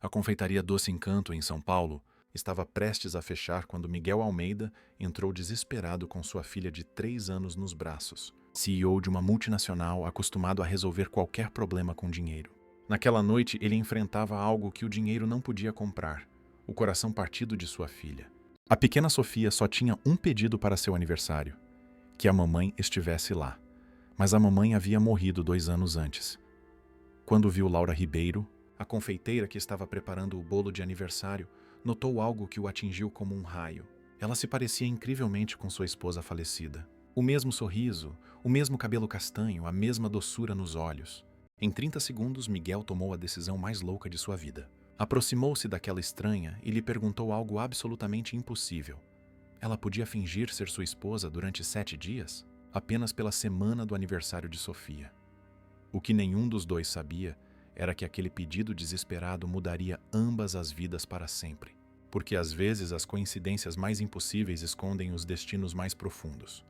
A confeitaria Doce Encanto, em São Paulo, estava prestes a fechar quando Miguel Almeida entrou desesperado com sua filha de 3 anos nos braços, CEO de uma multinacional acostumado a resolver qualquer problema com dinheiro. Naquela noite, ele enfrentava algo que o dinheiro não podia comprar: o coração partido de sua filha. A pequena Sofia só tinha um pedido para seu aniversário: que a mamãe estivesse lá. Mas a mamãe havia morrido 2 anos antes. Quando viu Laura Ribeiro, a confeiteira que estava preparando o bolo de aniversário, notou algo que o atingiu como um raio. Ela se parecia incrivelmente com sua esposa falecida. O mesmo sorriso, o mesmo cabelo castanho, a mesma doçura nos olhos. Em 30 segundos, Miguel tomou a decisão mais louca de sua vida. Aproximou-se daquela estranha e lhe perguntou algo absolutamente impossível. Ela podia fingir ser sua esposa durante 7 dias? Apenas pela semana do aniversário de Sofia. O que nenhum dos dois sabia era que aquele pedido desesperado mudaria ambas as vidas para sempre. Porque às vezes as coincidências mais impossíveis escondem os destinos mais profundos.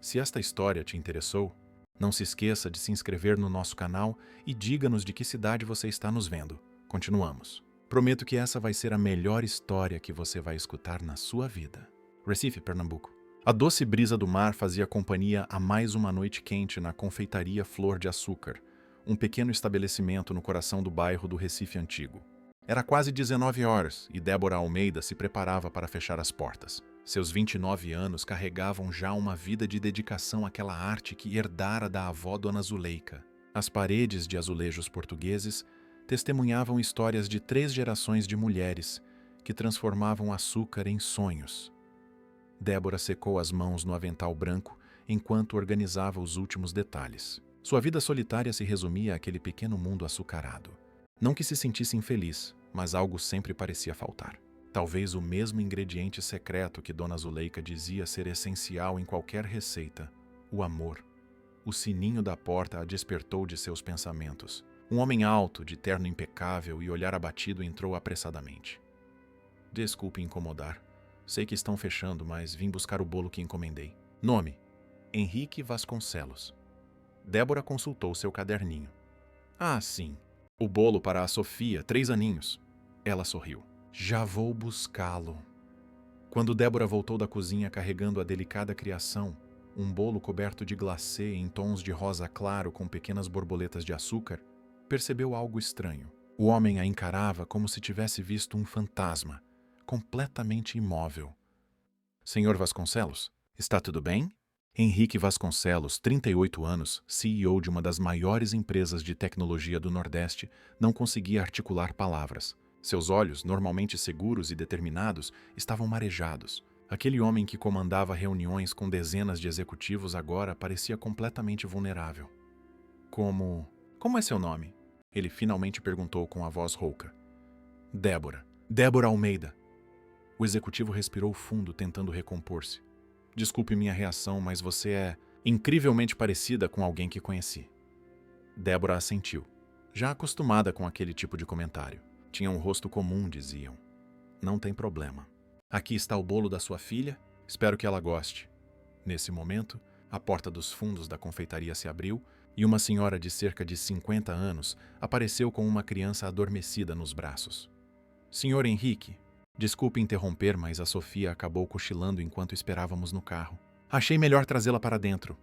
Se esta história te interessou, não se esqueça de se inscrever no nosso canal e diga-nos de que cidade você está nos vendo. Continuamos. Prometo que essa vai ser a melhor história que você vai escutar na sua vida. Recife, Pernambuco. A doce brisa do mar fazia companhia a mais uma noite quente na confeitaria Flor de Açúcar, um pequeno estabelecimento no coração do bairro do Recife Antigo. Era quase 19 horas e Débora Almeida se preparava para fechar as portas. Seus 29 anos carregavam já uma vida de dedicação àquela arte que herdara da avó Dona Zuleika. As paredes de azulejos portugueses testemunhavam histórias de 3 gerações de mulheres que transformavam açúcar em sonhos. Débora secou as mãos no avental branco enquanto organizava os últimos detalhes. Sua vida solitária se resumia àquele pequeno mundo açucarado. Não que se sentisse infeliz, mas algo sempre parecia faltar. Talvez o mesmo ingrediente secreto que Dona Zuleika dizia ser essencial em qualquer receita: o amor. O sininho da porta a despertou de seus pensamentos. Um homem alto, de terno impecável e olhar abatido entrou apressadamente. Desculpe incomodar. Sei que estão fechando, mas vim buscar o bolo que encomendei. Nome: Henrique Vasconcelos. Débora consultou seu caderninho. Ah, sim. O bolo para a Sofia, 3 aninhos. Ela sorriu. Já vou buscá-lo. Quando Débora voltou da cozinha carregando a delicada criação, um bolo coberto de glacê em tons de rosa claro com pequenas borboletas de açúcar, percebeu algo estranho. O homem a encarava como se tivesse visto um fantasma, completamente imóvel. Senhor Vasconcelos, está tudo bem? Henrique Vasconcelos, 38 anos, CEO de uma das maiores empresas de tecnologia do Nordeste, não conseguia articular palavras. Seus olhos, normalmente seguros e determinados, estavam marejados. Aquele homem que comandava reuniões com dezenas de executivos agora parecia completamente vulnerável. Como é seu nome? Ele finalmente perguntou com a voz rouca. Débora. Débora Almeida. O executivo respirou fundo, tentando recompor-se. Desculpe minha reação, mas você é incrivelmente parecida com alguém que conheci. Débora assentiu, já acostumada com aquele tipo de comentário. Tinha um rosto comum, diziam. Não tem problema. Aqui está o bolo da sua filha, espero que ela goste. Nesse momento, a porta dos fundos da confeitaria se abriu e uma senhora de cerca de 50 anos apareceu com uma criança adormecida nos braços. Senhor Henrique, desculpe interromper, mas a Sofia acabou cochilando enquanto esperávamos no carro. Achei melhor trazê-la para dentro.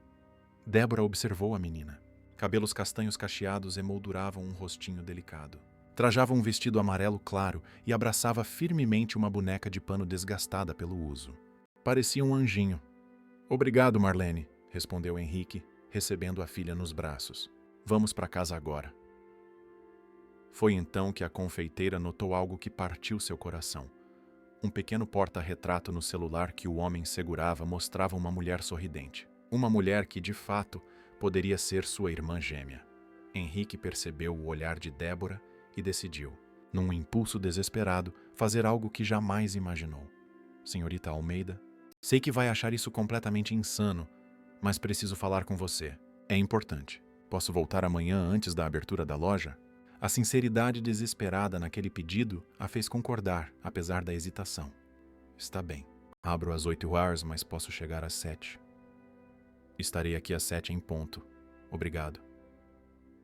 Débora observou a menina. Cabelos castanhos cacheados emolduravam um rostinho delicado. Trajava um vestido amarelo claro e abraçava firmemente uma boneca de pano desgastada pelo uso. Parecia um anjinho. Obrigado, Marlene, respondeu Henrique, recebendo a filha nos braços. Vamos para casa agora. Foi então que a confeiteira notou algo que partiu seu coração. Um pequeno porta-retrato no celular que o homem segurava mostrava uma mulher sorridente. Uma mulher que, de fato, poderia ser sua irmã gêmea. Henrique percebeu o olhar de Débora e decidiu, num impulso desesperado, fazer algo que jamais imaginou. Senhorita Almeida, sei que vai achar isso completamente insano, mas preciso falar com você. É importante. Posso voltar amanhã antes da abertura da loja? A sinceridade desesperada naquele pedido a fez concordar, apesar da hesitação. Está bem. Abro às 8 horas, mas posso chegar às 7. Estarei aqui às 7 em ponto. Obrigado.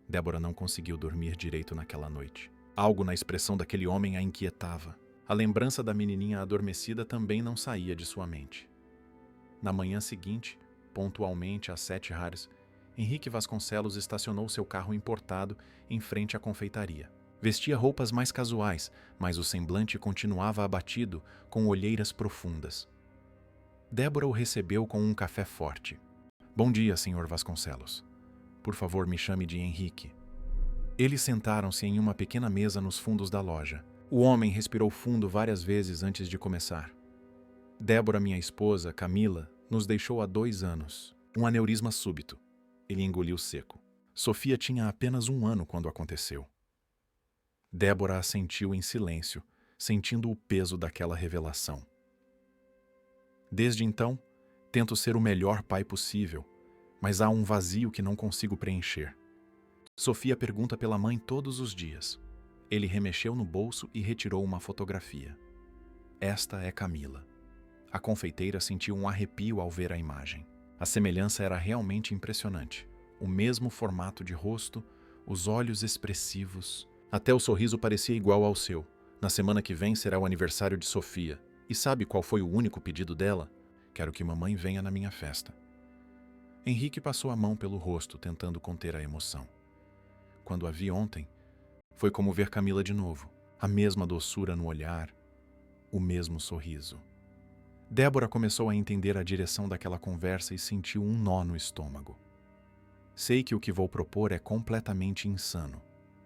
Débora não conseguiu dormir direito naquela noite. Algo na expressão daquele homem a inquietava. A lembrança da menininha adormecida também não saía de sua mente. Na manhã seguinte, pontualmente às 7h, Henrique Vasconcelos estacionou seu carro importado em frente à confeitaria. Vestia roupas mais casuais, mas o semblante continuava abatido, com olheiras profundas. Débora o recebeu com um café forte. Bom dia, Sr. Vasconcelos. Por favor, me chame de Henrique. Eles sentaram-se em uma pequena mesa nos fundos da loja. O homem respirou fundo várias vezes antes de começar. Débora, minha esposa, Camila, nos deixou há 2 anos. Um aneurisma súbito. Ele engoliu seco. Sofia tinha apenas 1 ano quando aconteceu. Débora assentiu em silêncio, sentindo o peso daquela revelação. Desde então, tento ser o melhor pai possível, mas há um vazio que não consigo preencher. Sofia pergunta pela mãe todos os dias. Ele remexeu no bolso e retirou uma fotografia. Esta é Camila. A confeiteira sentiu um arrepio ao ver a imagem. A semelhança era realmente impressionante. O mesmo formato de rosto, os olhos expressivos. Até o sorriso parecia igual ao seu. Na semana que vem será o aniversário de Sofia. E sabe qual foi o único pedido dela? Quero que mamãe venha na minha festa. Henrique passou a mão pelo rosto, tentando conter a emoção. Quando a vi ontem, foi como ver Camila de novo. A mesma doçura no olhar, o mesmo sorriso. Débora começou a entender a direção daquela conversa e sentiu um nó no estômago. Sei que o que vou propor é completamente insano.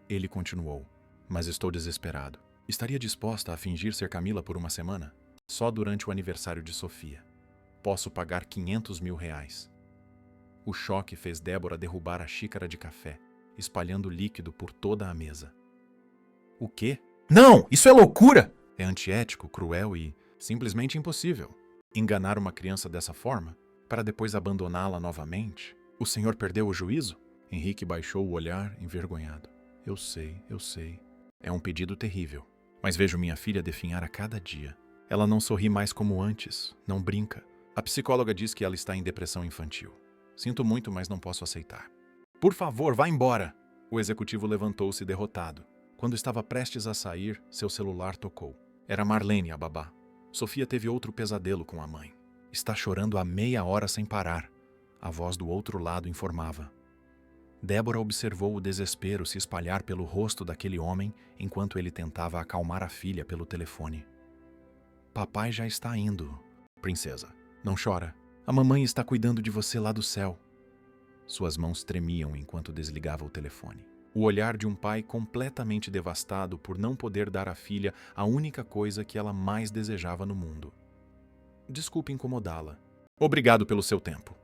Ele continuou, mas estou desesperado. Estaria disposta a fingir ser Camila por 1 semana? Só durante o aniversário de Sofia. Posso pagar R$500.000. O choque fez Débora derrubar a xícara de café, espalhando líquido por toda a mesa. O quê? Não! Isso é loucura! É antiético, cruel e simplesmente impossível. Enganar uma criança dessa forma, para depois abandoná-la novamente? O senhor perdeu o juízo? Henrique baixou o olhar, envergonhado. Eu sei. É um pedido terrível. Mas vejo minha filha definhar a cada dia. Ela não sorri mais como antes, não brinca. A psicóloga diz que ela está em depressão infantil. Sinto muito, mas não posso aceitar. Por favor, vá embora! O executivo levantou-se derrotado. Quando estava prestes a sair, seu celular tocou. Era Marlene, a babá. Sofia teve outro pesadelo com a mãe. Está chorando há meia hora sem parar. A voz do outro lado informava. Débora observou o desespero se espalhar pelo rosto daquele homem enquanto ele tentava acalmar a filha pelo telefone. Papai já está indo, princesa. Não chora. A mamãe está cuidando de você lá do céu. Suas mãos tremiam enquanto desligava o telefone. O olhar de um pai completamente devastado por não poder dar à filha a única coisa que ela mais desejava no mundo. Desculpe incomodá-la. Obrigado pelo seu tempo.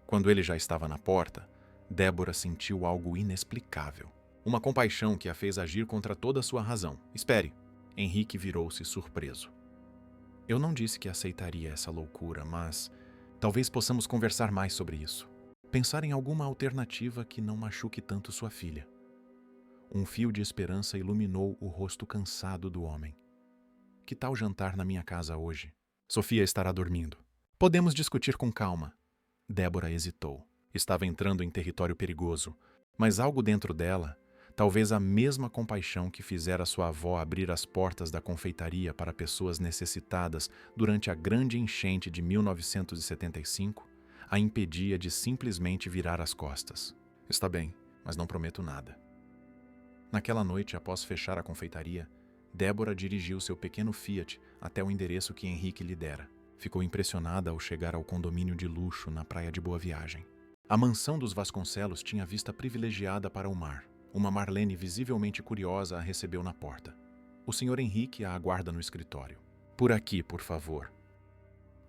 Quando ele já estava na porta, Débora sentiu algo inexplicável. Uma compaixão que a fez agir contra toda a sua razão. Espere. Henrique virou-se surpreso. Eu não disse que aceitaria essa loucura, mas talvez possamos conversar mais sobre isso. Pensar em alguma alternativa que não machuque tanto sua filha. Um fio de esperança iluminou o rosto cansado do homem. Que tal jantar na minha casa hoje? Sofia estará dormindo. Podemos discutir com calma. Débora hesitou. Estava entrando em território perigoso, mas algo dentro dela, talvez a mesma compaixão que fizera sua avó abrir as portas da confeitaria para pessoas necessitadas durante a grande enchente de 1975, a impedia de simplesmente virar as costas. Está bem, mas não prometo nada. Naquela noite, após fechar a confeitaria, Débora dirigiu seu pequeno Fiat até o endereço que Henrique lhe dera. Ficou impressionada ao chegar ao condomínio de luxo na praia de Boa Viagem. A mansão dos Vasconcelos tinha vista privilegiada para o mar. Uma Marlene visivelmente curiosa a recebeu na porta. O Sr. Henrique a aguarda no escritório. Por aqui, por favor.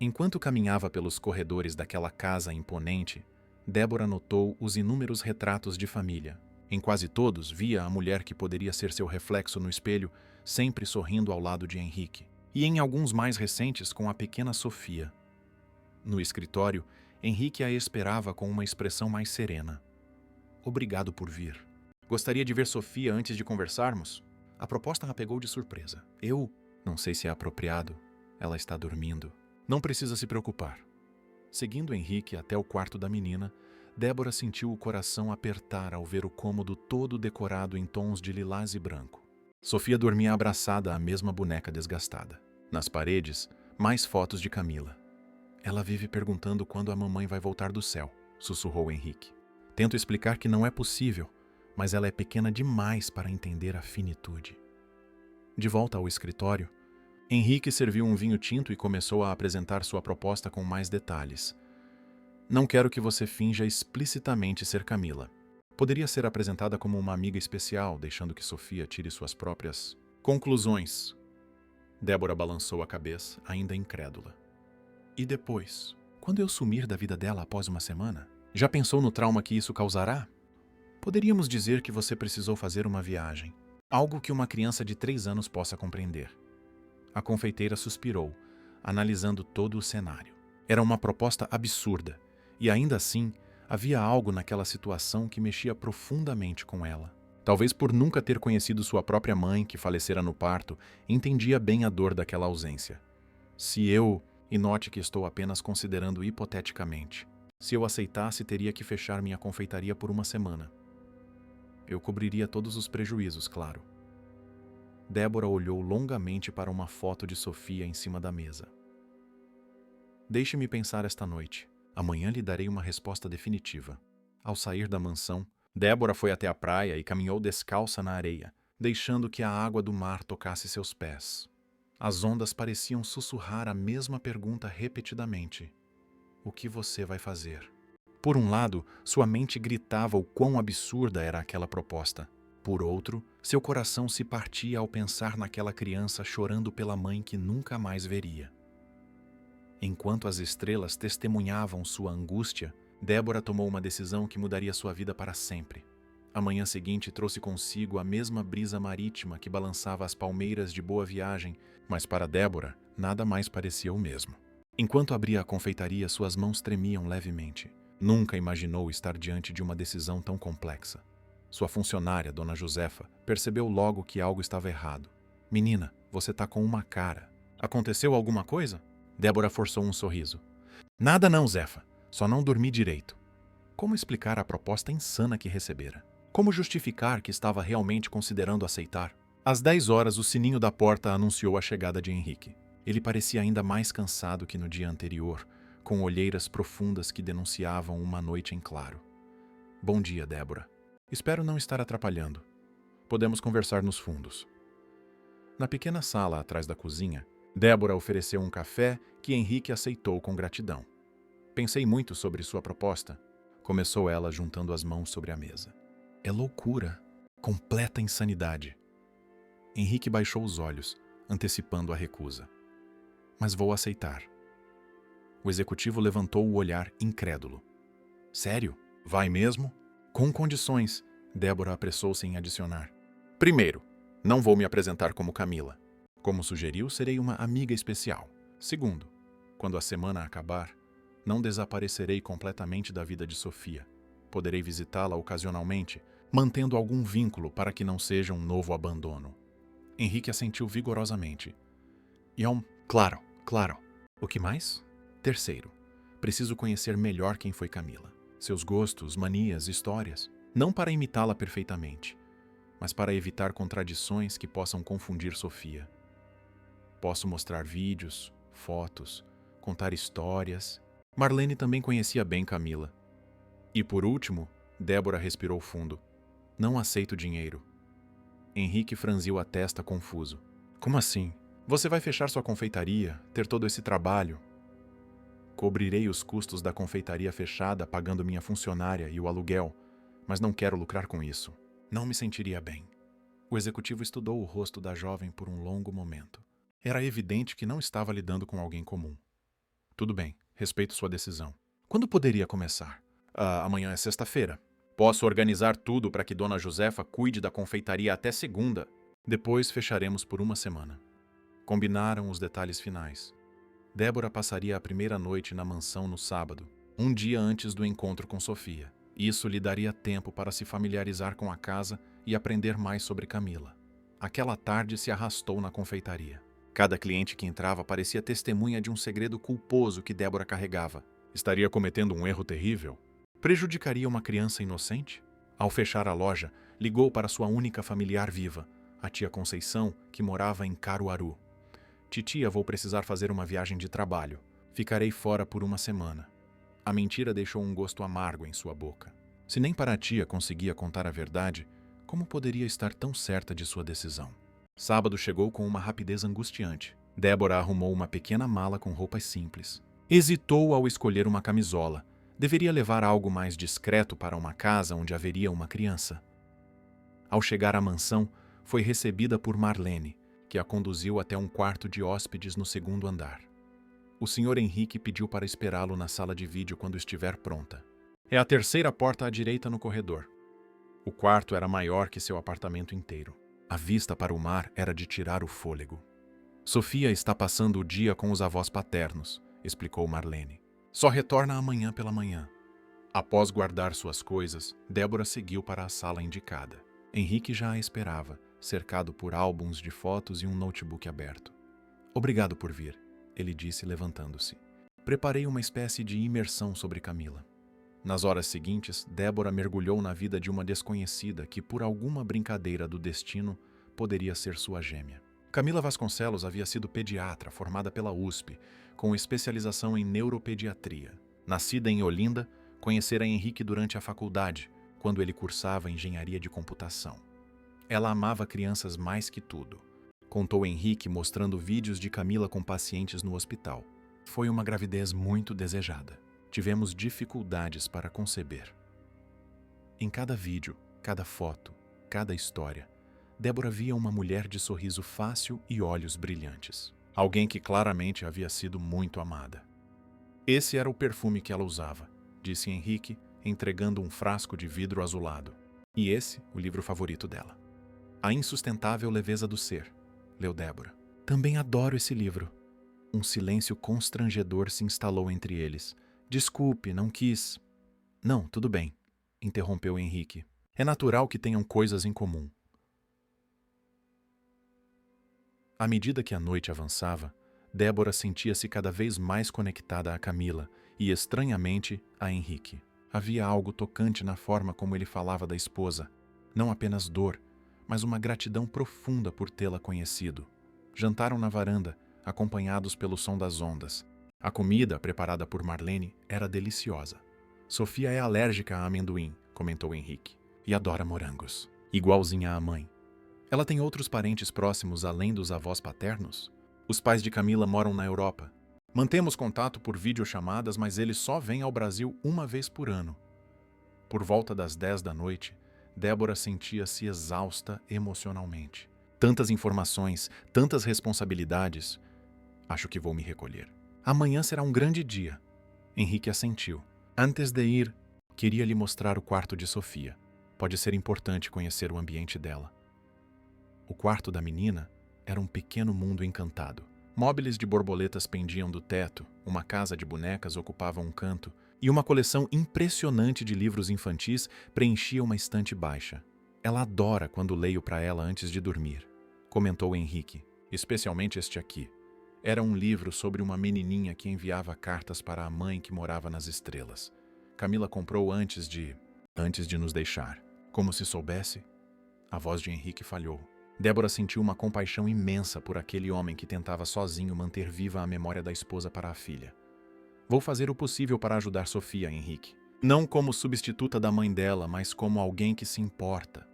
Enquanto caminhava pelos corredores daquela casa imponente, Débora notou os inúmeros retratos de família. Em quase todos, via a mulher que poderia ser seu reflexo no espelho, sempre sorrindo ao lado de Henrique. E em alguns mais recentes, com a pequena Sofia. No escritório, Henrique a esperava com uma expressão mais serena. Obrigado por vir. Gostaria de ver Sofia antes de conversarmos? A proposta a pegou de surpresa. Eu? Não sei se é apropriado. Ela está dormindo. Não precisa se preocupar. Seguindo Henrique até o quarto da menina, Débora sentiu o coração apertar ao ver o cômodo todo decorado em tons de lilás e branco. Sofia dormia abraçada à mesma boneca desgastada. Nas paredes, mais fotos de Camila. Ela vive perguntando quando a mamãe vai voltar do céu, sussurrou Henrique. Tento explicar que não é possível, mas ela é pequena demais para entender a finitude. De volta ao escritório, Henrique serviu um vinho tinto e começou a apresentar sua proposta com mais detalhes. Não quero que você finja explicitamente ser Camila. Poderia ser apresentada como uma amiga especial, deixando que Sofia tire suas próprias conclusões. Débora balançou a cabeça, ainda incrédula. E depois? Quando eu sumir da vida dela após uma semana? Já pensou no trauma que isso causará? Poderíamos dizer que você precisou fazer uma viagem. Algo que uma criança de 3 anos possa compreender. A confeiteira suspirou, analisando todo o cenário. Era uma proposta absurda, e ainda assim, havia algo naquela situação que mexia profundamente com ela. Talvez por nunca ter conhecido sua própria mãe, que falecera no parto, entendia bem a dor daquela ausência. E note que estou apenas considerando hipoteticamente, se eu aceitasse, teria que fechar minha confeitaria por uma semana. Eu cobriria todos os prejuízos, claro. Débora olhou longamente para uma foto de Sofia em cima da mesa. Deixe-me pensar esta noite. Amanhã lhe darei uma resposta definitiva. Ao sair da mansão, Débora foi até a praia e caminhou descalça na areia, deixando que a água do mar tocasse seus pés. As ondas pareciam sussurrar a mesma pergunta repetidamente. O que você vai fazer? Por um lado, sua mente gritava o quão absurda era aquela proposta. Por outro, seu coração se partia ao pensar naquela criança chorando pela mãe que nunca mais veria. Enquanto as estrelas testemunhavam sua angústia, Débora tomou uma decisão que mudaria sua vida para sempre. A manhã seguinte trouxe consigo a mesma brisa marítima que balançava as palmeiras de Boa Viagem, mas para Débora, nada mais parecia o mesmo. Enquanto abria a confeitaria, suas mãos tremiam levemente. Nunca imaginou estar diante de uma decisão tão complexa. Sua funcionária, Dona Josefa, percebeu logo que algo estava errado. Menina, você tá com uma cara. Aconteceu alguma coisa? Débora forçou um sorriso. Nada não, Zefa. Só não dormi direito. Como explicar a proposta insana que recebera? Como justificar que estava realmente considerando aceitar? Às 10 horas, o sininho da porta anunciou a chegada de Henrique. Ele parecia ainda mais cansado que no dia anterior, com olheiras profundas que denunciavam uma noite em claro. Bom dia, Débora. Espero não estar atrapalhando. Podemos conversar nos fundos. Na pequena sala atrás da cozinha, Débora ofereceu um café que Henrique aceitou com gratidão. Pensei muito sobre sua proposta, começou ela juntando as mãos sobre a mesa. É loucura, completa insanidade. Henrique baixou os olhos, antecipando a recusa. Mas vou aceitar. O executivo levantou o olhar incrédulo. Sério? Vai mesmo? Com condições, Débora apressou-se em adicionar. Primeiro, não vou me apresentar como Camila. Como sugeriu, serei uma amiga especial. Segundo, quando a semana acabar, não desaparecerei completamente da vida de Sofia. Poderei visitá-la ocasionalmente, mantendo algum vínculo para que não seja um novo abandono. Henrique assentiu vigorosamente. Claro. O que mais? Terceiro, preciso conhecer melhor quem foi Camila. Seus gostos, manias, histórias. Não para imitá-la perfeitamente, mas para evitar contradições que possam confundir Sofia. Posso mostrar vídeos, fotos, contar histórias. Marlene também conhecia bem Camila. E por último, Débora respirou fundo. Não aceito dinheiro. Henrique franziu a testa confuso. Como assim? Você vai fechar sua confeitaria, ter todo esse trabalho? Cobrirei os custos da confeitaria fechada pagando minha funcionária e o aluguel, mas não quero lucrar com isso. Não me sentiria bem. O executivo estudou o rosto da jovem por um longo momento. Era evidente que não estava lidando com alguém comum. Tudo bem, respeito sua decisão. Quando poderia começar? Amanhã é sexta-feira. Posso organizar tudo para que Dona Josefa cuide da confeitaria até segunda. Depois fecharemos por uma semana. Combinaram os detalhes finais. Débora passaria a primeira noite na mansão no sábado, um dia antes do encontro com Sofia. Isso lhe daria tempo para se familiarizar com a casa e aprender mais sobre Camila. Aquela tarde se arrastou na confeitaria. Cada cliente que entrava parecia testemunha de um segredo culposo que Débora carregava. Estaria cometendo um erro terrível? Prejudicaria uma criança inocente? Ao fechar a loja, ligou para sua única familiar viva, a tia Conceição, que morava em Caruaru. Titia, vou precisar fazer uma viagem de trabalho. Ficarei fora por uma semana. A mentira deixou um gosto amargo em sua boca. Se nem para a tia conseguia contar a verdade, como poderia estar tão certa de sua decisão? Sábado chegou com uma rapidez angustiante. Débora arrumou uma pequena mala com roupas simples. Hesitou ao escolher uma camisola. Deveria levar algo mais discreto para uma casa onde haveria uma criança. Ao chegar à mansão, foi recebida por Marlene, que a conduziu até um quarto de hóspedes no segundo andar. O Sr. Henrique pediu para esperá-lo na sala de vídeo quando estiver pronta. É a terceira porta à direita no corredor. O quarto era maior que seu apartamento inteiro. A vista para o mar era de tirar o fôlego. Sofia está passando o dia com os avós paternos, explicou Marlene. Só retorna amanhã pela manhã. Após guardar suas coisas, Débora seguiu para a sala indicada. Henrique já a esperava, cercado por álbuns de fotos e um notebook aberto. Obrigado por vir, ele disse levantando-se. Preparei uma espécie de imersão sobre Camila. Nas horas seguintes, Débora mergulhou na vida de uma desconhecida que, por alguma brincadeira do destino, poderia ser sua gêmea. Camila Vasconcelos havia sido pediatra formada pela USP, com especialização em neuropediatria. Nascida em Olinda, conhecera Henrique durante a faculdade, quando ele cursava engenharia de computação. Ela amava crianças mais que tudo. Contou Henrique mostrando vídeos de Camila com pacientes no hospital. Foi uma gravidez muito desejada. Tivemos dificuldades para conceber. Em cada vídeo, cada foto, cada história, Débora via uma mulher de sorriso fácil e olhos brilhantes. Alguém que claramente havia sido muito amada. Esse era o perfume que ela usava, disse Henrique, entregando um frasco de vidro azulado. E esse, o livro favorito dela. A Insustentável Leveza do Ser, leu Débora. Também adoro esse livro. Um silêncio constrangedor se instalou entre eles. Desculpe, não quis. Não, tudo bem, interrompeu Henrique. É natural que tenham coisas em comum. À medida que a noite avançava, Débora sentia-se cada vez mais conectada a Camila e, estranhamente, a Henrique. Havia algo tocante na forma como ele falava da esposa. Não apenas dor, mas uma gratidão profunda por tê-la conhecido. Jantaram na varanda, acompanhados pelo som das ondas. A comida, preparada por Marlene, era deliciosa. Sofia é alérgica a amendoim, comentou Henrique, e adora morangos. Igualzinha à mãe. Ela tem outros parentes próximos além dos avós paternos? Os pais de Camila moram na Europa. Mantemos contato por videochamadas, mas eles só vêm ao Brasil uma vez por ano. Por volta das 10 da noite, Débora sentia-se exausta emocionalmente. Tantas informações, tantas responsabilidades. Acho que vou me recolher. Amanhã será um grande dia. Henrique assentiu. Antes de ir, queria lhe mostrar o quarto de Sofia. Pode ser importante conhecer o ambiente dela. O quarto da menina era um pequeno mundo encantado. Móveis de borboletas pendiam do teto, uma casa de bonecas ocupava um canto e uma coleção impressionante de livros infantis preenchia uma estante baixa. Ela adora quando leio para ela antes de dormir, comentou Henrique, especialmente este aqui. Era um livro sobre uma menininha que enviava cartas para a mãe que morava nas estrelas. Camila comprou antes de nos deixar. Como se soubesse, a voz de Henrique falhou. Débora sentiu uma compaixão imensa por aquele homem que tentava sozinho manter viva a memória da esposa para a filha. Vou fazer o possível para ajudar Sofia, Henrique. Não como substituta da mãe dela, mas como alguém que se importa.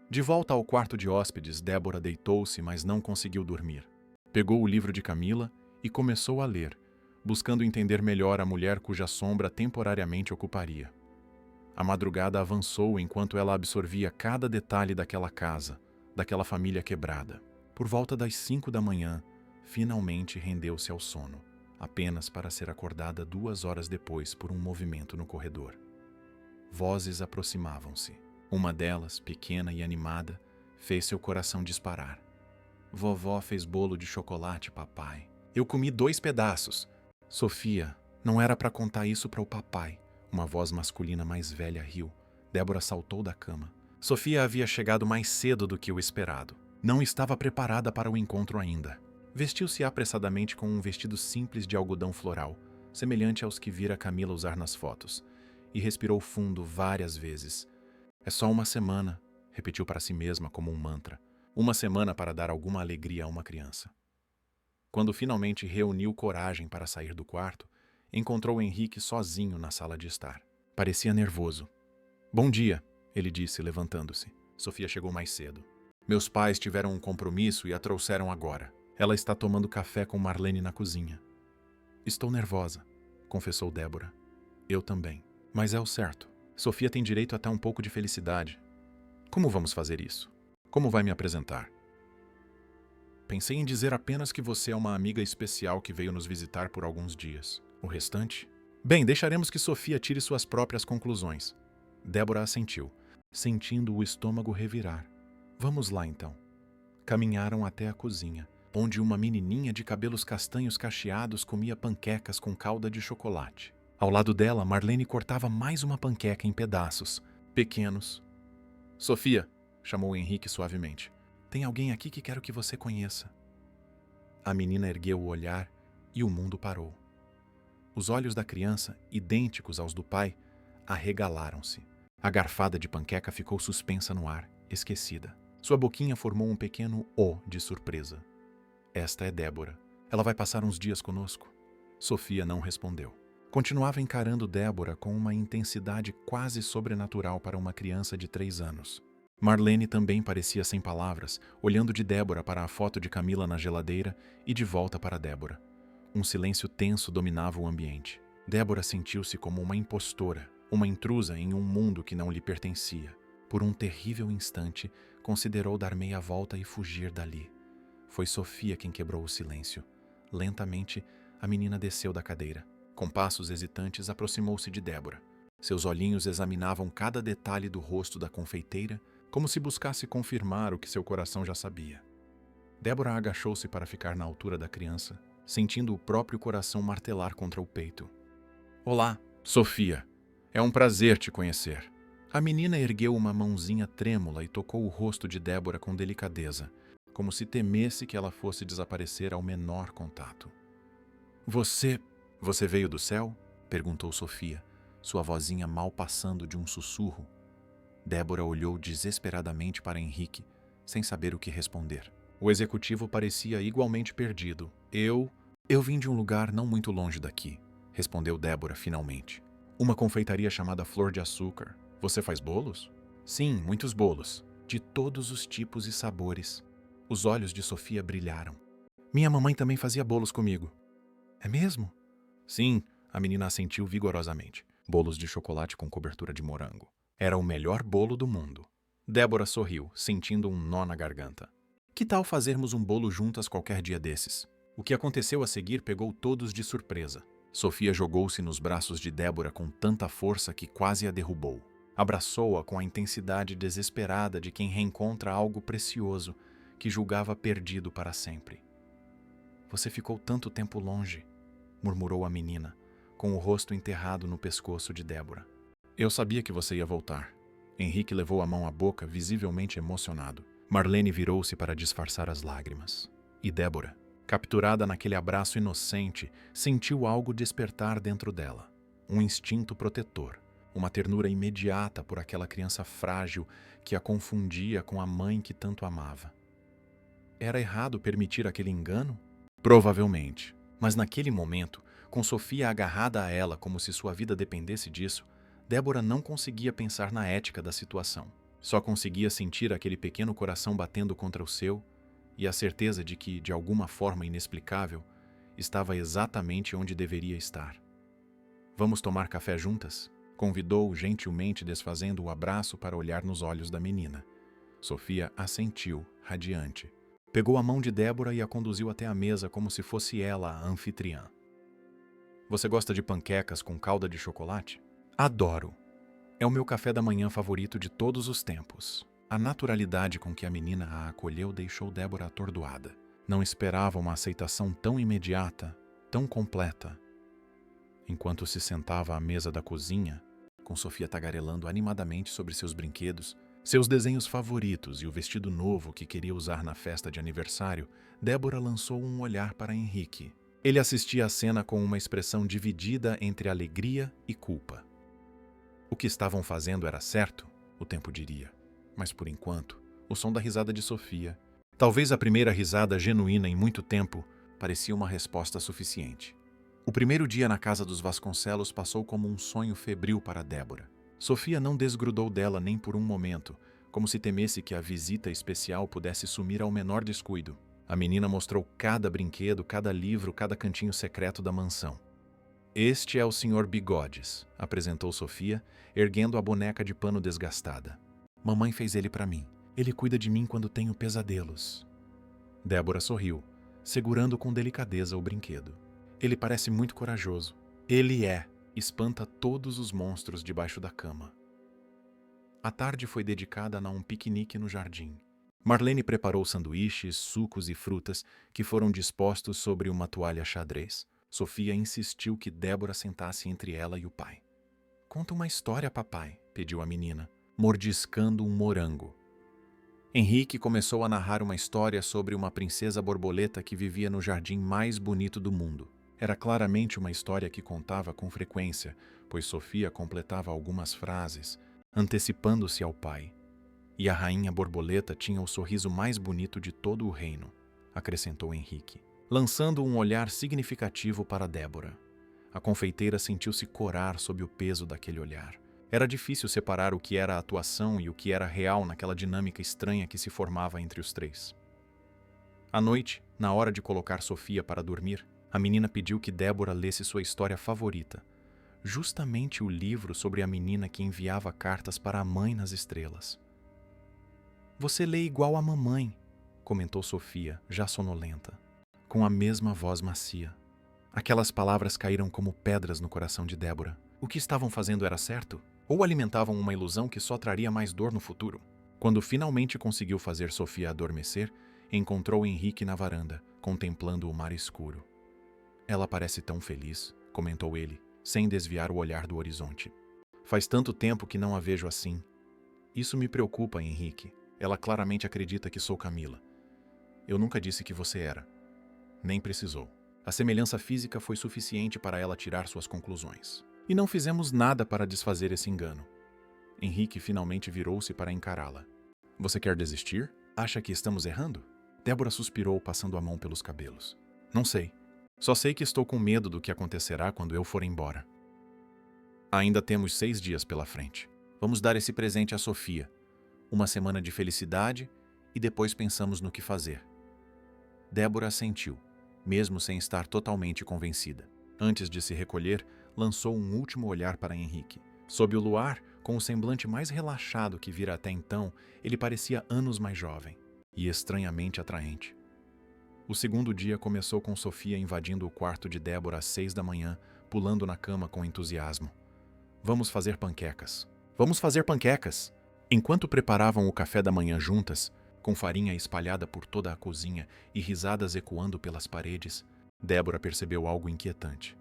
De volta ao quarto de hóspedes, Débora deitou-se, mas não conseguiu dormir. Pegou o livro de Camila e começou a ler, buscando entender melhor a mulher cuja sombra temporariamente ocuparia. A madrugada avançou enquanto ela absorvia cada detalhe daquela casa, daquela família quebrada. Por volta das 5 da manhã, finalmente rendeu-se ao sono, apenas para ser acordada 2 horas depois por um movimento no corredor. Vozes aproximavam-se. Uma delas, pequena e animada, fez seu coração disparar. Vovó fez bolo de chocolate, papai. Eu comi 2 pedaços. Sofia, não era para contar isso para o papai. Uma voz masculina mais velha riu. Débora saltou da cama. Sofia havia chegado mais cedo do que o esperado. Não estava preparada para o encontro ainda. Vestiu-se apressadamente com um vestido simples de algodão floral, semelhante aos que vira Camila usar nas fotos, e respirou fundo várias vezes. É só uma semana, repetiu para si mesma como um mantra. Uma semana para dar alguma alegria a uma criança. Quando finalmente reuniu coragem para sair do quarto, encontrou Henrique sozinho na sala de estar. Parecia nervoso. Bom dia, ele disse, levantando-se. Sofia chegou mais cedo. Meus pais tiveram um compromisso e a trouxeram agora. Ela está tomando café com Marlene na cozinha. Estou nervosa, confessou Débora. Eu também. Mas é o certo. Sofia tem direito a até um pouco de felicidade. Como vamos fazer isso? Como vai me apresentar? Pensei em dizer apenas que você é uma amiga especial que veio nos visitar por alguns dias. O restante? Bem, deixaremos que Sofia tire suas próprias conclusões. Débora assentiu, sentindo o estômago revirar. Vamos lá, então. Caminharam até a cozinha, onde uma menininha de cabelos castanhos cacheados comia panquecas com calda de chocolate. Ao lado dela, Marlene cortava mais uma panqueca em pedaços, pequenos. Sofia, chamou Henrique suavemente. Tem alguém aqui que quero que você conheça. A menina ergueu o olhar e o mundo parou. Os olhos da criança, idênticos aos do pai, arregalaram-se. A garfada de panqueca ficou suspensa no ar, esquecida. Sua boquinha formou um pequeno O de surpresa. Esta é Débora. Ela vai passar uns dias conosco. Sofia não respondeu. Continuava encarando Débora com uma intensidade quase sobrenatural para uma criança de 3 anos. Marlene também parecia sem palavras, olhando de Débora para a foto de Camila na geladeira e de volta para Débora. Um silêncio tenso dominava o ambiente. Débora sentiu-se como uma impostora, uma intrusa em um mundo que não lhe pertencia. Por um terrível instante, considerou dar meia volta e fugir dali. Foi Sofia quem quebrou o silêncio. Lentamente, a menina desceu da cadeira. Com passos hesitantes, aproximou-se de Débora. Seus olhinhos examinavam cada detalhe do rosto da confeiteira, como se buscasse confirmar o que seu coração já sabia. Débora agachou-se para ficar na altura da criança, sentindo o próprio coração martelar contra o peito. Olá, Sofia. É um prazer te conhecer. A menina ergueu uma mãozinha trêmula e tocou o rosto de Débora com delicadeza, como se temesse que ela fosse desaparecer ao menor contato. Você veio do céu? Perguntou Sofia, sua vozinha mal passando de um sussurro. Débora olhou desesperadamente para Henrique, sem saber o que responder. O executivo parecia igualmente perdido. Eu vim de um lugar não muito longe daqui, respondeu Débora finalmente. Uma confeitaria chamada Flor de Açúcar. Você faz bolos? Sim, muitos bolos, de todos os tipos e sabores. Os olhos de Sofia brilharam. Minha mamãe também fazia bolos comigo. É mesmo? Sim, a menina assentiu vigorosamente. Bolos de chocolate com cobertura de morango. Era o melhor bolo do mundo. Débora sorriu, sentindo um nó na garganta. Que tal fazermos um bolo juntas qualquer dia desses? O que aconteceu a seguir pegou todos de surpresa. Sofia jogou-se nos braços de Débora com tanta força que quase a derrubou. Abraçou-a com a intensidade desesperada de quem reencontra algo precioso que julgava perdido para sempre. Você ficou tanto tempo longe, murmurou a menina, com o rosto enterrado no pescoço de Débora. Eu sabia que você ia voltar. Henrique levou a mão à boca, visivelmente emocionado. Marlene virou-se para disfarçar as lágrimas. E Débora, capturada naquele abraço inocente, sentiu algo despertar dentro dela. Um instinto protetor, uma ternura imediata por aquela criança frágil que a confundia com a mãe que tanto amava. Era errado permitir aquele engano? Provavelmente. Mas naquele momento, com Sofia agarrada a ela como se sua vida dependesse disso, Débora não conseguia pensar na ética da situação. Só conseguia sentir aquele pequeno coração batendo contra o seu e a certeza de que, de alguma forma inexplicável, estava exatamente onde deveria estar. Vamos tomar café juntas? Convidou, gentilmente desfazendo o abraço para olhar nos olhos da menina. Sofia assentiu, radiante. Pegou a mão de Débora e a conduziu até a mesa como se fosse ela a anfitriã. Você gosta de panquecas com calda de chocolate? Adoro. É o meu café da manhã favorito de todos os tempos. A naturalidade com que a menina a acolheu deixou Débora atordoada. Não esperava uma aceitação tão imediata, tão completa. Enquanto se sentava à mesa da cozinha, com Sofia tagarelando animadamente sobre seus brinquedos, seus desenhos favoritos e o vestido novo que queria usar na festa de aniversário, Débora lançou um olhar para Henrique. Ele assistia à cena com uma expressão dividida entre alegria e culpa. O que estavam fazendo era certo, o tempo diria, mas por enquanto, o som da risada de Sofia. Talvez a primeira risada genuína em muito tempo parecia uma resposta suficiente. O primeiro dia na casa dos Vasconcelos passou como um sonho febril para Débora. Sofia não desgrudou dela nem por um momento, como se temesse que a visita especial pudesse sumir ao menor descuido. A menina mostrou cada brinquedo, cada livro, cada cantinho secreto da mansão. Este é o Sr. Bigodes, apresentou Sofia, erguendo a boneca de pano desgastada. Mamãe fez ele para mim. Ele cuida de mim quando tenho pesadelos. Débora sorriu, segurando com delicadeza o brinquedo. Ele parece muito corajoso. Ele é. Espanta todos os monstros debaixo da cama. A tarde foi dedicada a um piquenique no jardim. Marlene preparou sanduíches, sucos e frutas que foram dispostos sobre uma toalha xadrez. Sofia insistiu que Débora sentasse entre ela e o pai. Conta uma história, papai, pediu a menina, mordiscando um morango. Henrique começou a narrar uma história sobre uma princesa borboleta que vivia no jardim mais bonito do mundo. Era claramente uma história que contava com frequência, pois Sofia completava algumas frases, antecipando-se ao pai. E a rainha borboleta tinha o sorriso mais bonito de todo o reino, acrescentou Henrique, lançando um olhar significativo para Débora. A confeiteira sentiu-se corar sob o peso daquele olhar. Era difícil separar o que era atuação e o que era real naquela dinâmica estranha que se formava entre os três. À noite, na hora de colocar Sofia para dormir, a menina pediu que Débora lesse sua história favorita, justamente o livro sobre a menina que enviava cartas para a mãe nas estrelas. Você lê igual a mamãe, comentou Sofia, já sonolenta, com a mesma voz macia. Aquelas palavras caíram como pedras no coração de Débora. O que estavam fazendo era certo? Ou alimentavam uma ilusão que só traria mais dor no futuro? Quando finalmente conseguiu fazer Sofia adormecer, encontrou Henrique na varanda, contemplando o mar escuro. Ela parece tão feliz, comentou ele, sem desviar o olhar do horizonte. Faz tanto tempo que não a vejo assim. Isso me preocupa, Henrique. Ela claramente acredita que sou Camila. Eu nunca disse que você era. Nem precisou. A semelhança física foi suficiente para ela tirar suas conclusões. E não fizemos nada para desfazer esse engano. Henrique finalmente virou-se para encará-la. Você quer desistir? Acha que estamos errando? Débora suspirou, passando a mão pelos cabelos. Não sei. Só sei que estou com medo do que acontecerá quando eu for embora. Ainda temos 6 dias pela frente. Vamos dar esse presente a Sofia. Uma semana de felicidade e depois pensamos no que fazer. Débora assentiu, mesmo sem estar totalmente convencida. Antes de se recolher, lançou um último olhar para Henrique. Sob o luar, com o semblante mais relaxado que vira até então, ele parecia anos mais jovem e estranhamente atraente. O segundo dia começou com Sofia invadindo o quarto de Débora às 6 da manhã, pulando na cama com entusiasmo. Vamos fazer panquecas. Vamos fazer panquecas! Enquanto preparavam o café da manhã juntas, com farinha espalhada por toda a cozinha e risadas ecoando pelas paredes, Débora percebeu algo inquietante.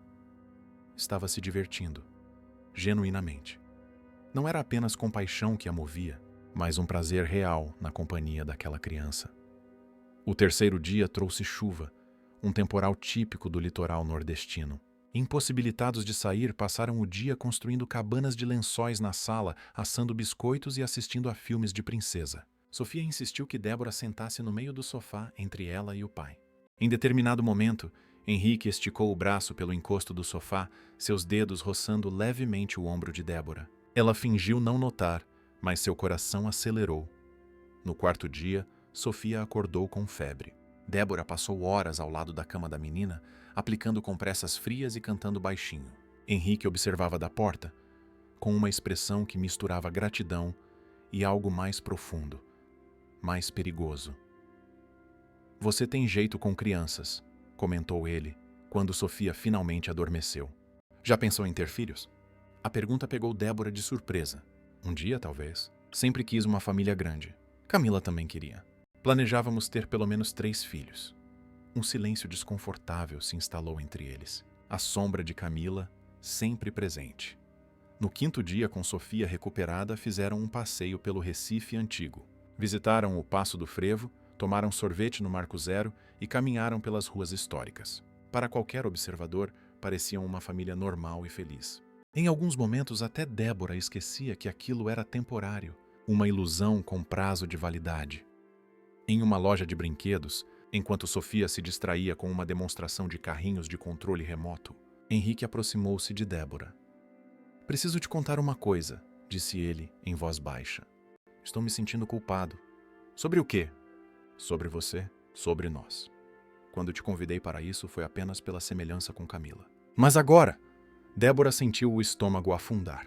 Estava se divertindo, genuinamente. Não era apenas compaixão que a movia, mas um prazer real na companhia daquela criança. O terceiro dia trouxe chuva, um temporal típico do litoral nordestino. Impossibilitados de sair, passaram o dia construindo cabanas de lençóis na sala, assando biscoitos e assistindo a filmes de princesa. Sofia insistiu que Débora sentasse no meio do sofá entre ela e o pai. Em determinado momento, Henrique esticou o braço pelo encosto do sofá, seus dedos roçando levemente o ombro de Débora. Ela fingiu não notar, mas seu coração acelerou. No quarto dia, Sofia acordou com febre. Débora passou horas ao lado da cama da menina, aplicando compressas frias e cantando baixinho. Henrique observava da porta, com uma expressão que misturava gratidão e algo mais profundo, mais perigoso. Você tem jeito com crianças, comentou ele, quando Sofia finalmente adormeceu. Já pensou em ter filhos? A pergunta pegou Débora de surpresa. Um dia, talvez. Sempre quis uma família grande. Camila também queria. Planejávamos ter pelo menos 3 filhos. Um silêncio desconfortável se instalou entre eles. A sombra de Camila, sempre presente. No 5º dia, com Sofia recuperada, fizeram um passeio pelo Recife antigo. Visitaram o Paço do Frevo, tomaram sorvete no Marco Zero e caminharam pelas ruas históricas. Para qualquer observador, pareciam uma família normal e feliz. Em alguns momentos, até Débora esquecia que aquilo era temporário. uma ilusão com prazo de validade. Em uma loja de brinquedos, enquanto Sofia se distraía com uma demonstração de carrinhos de controle remoto, Henrique aproximou-se de Débora. "Preciso te contar uma coisa", disse ele em voz baixa. "Estou me sentindo culpado." "Sobre o quê?" "Sobre você, sobre nós. Quando te convidei para isso foi apenas pela semelhança com Camila." "Mas agora?" Débora sentiu o estômago afundar.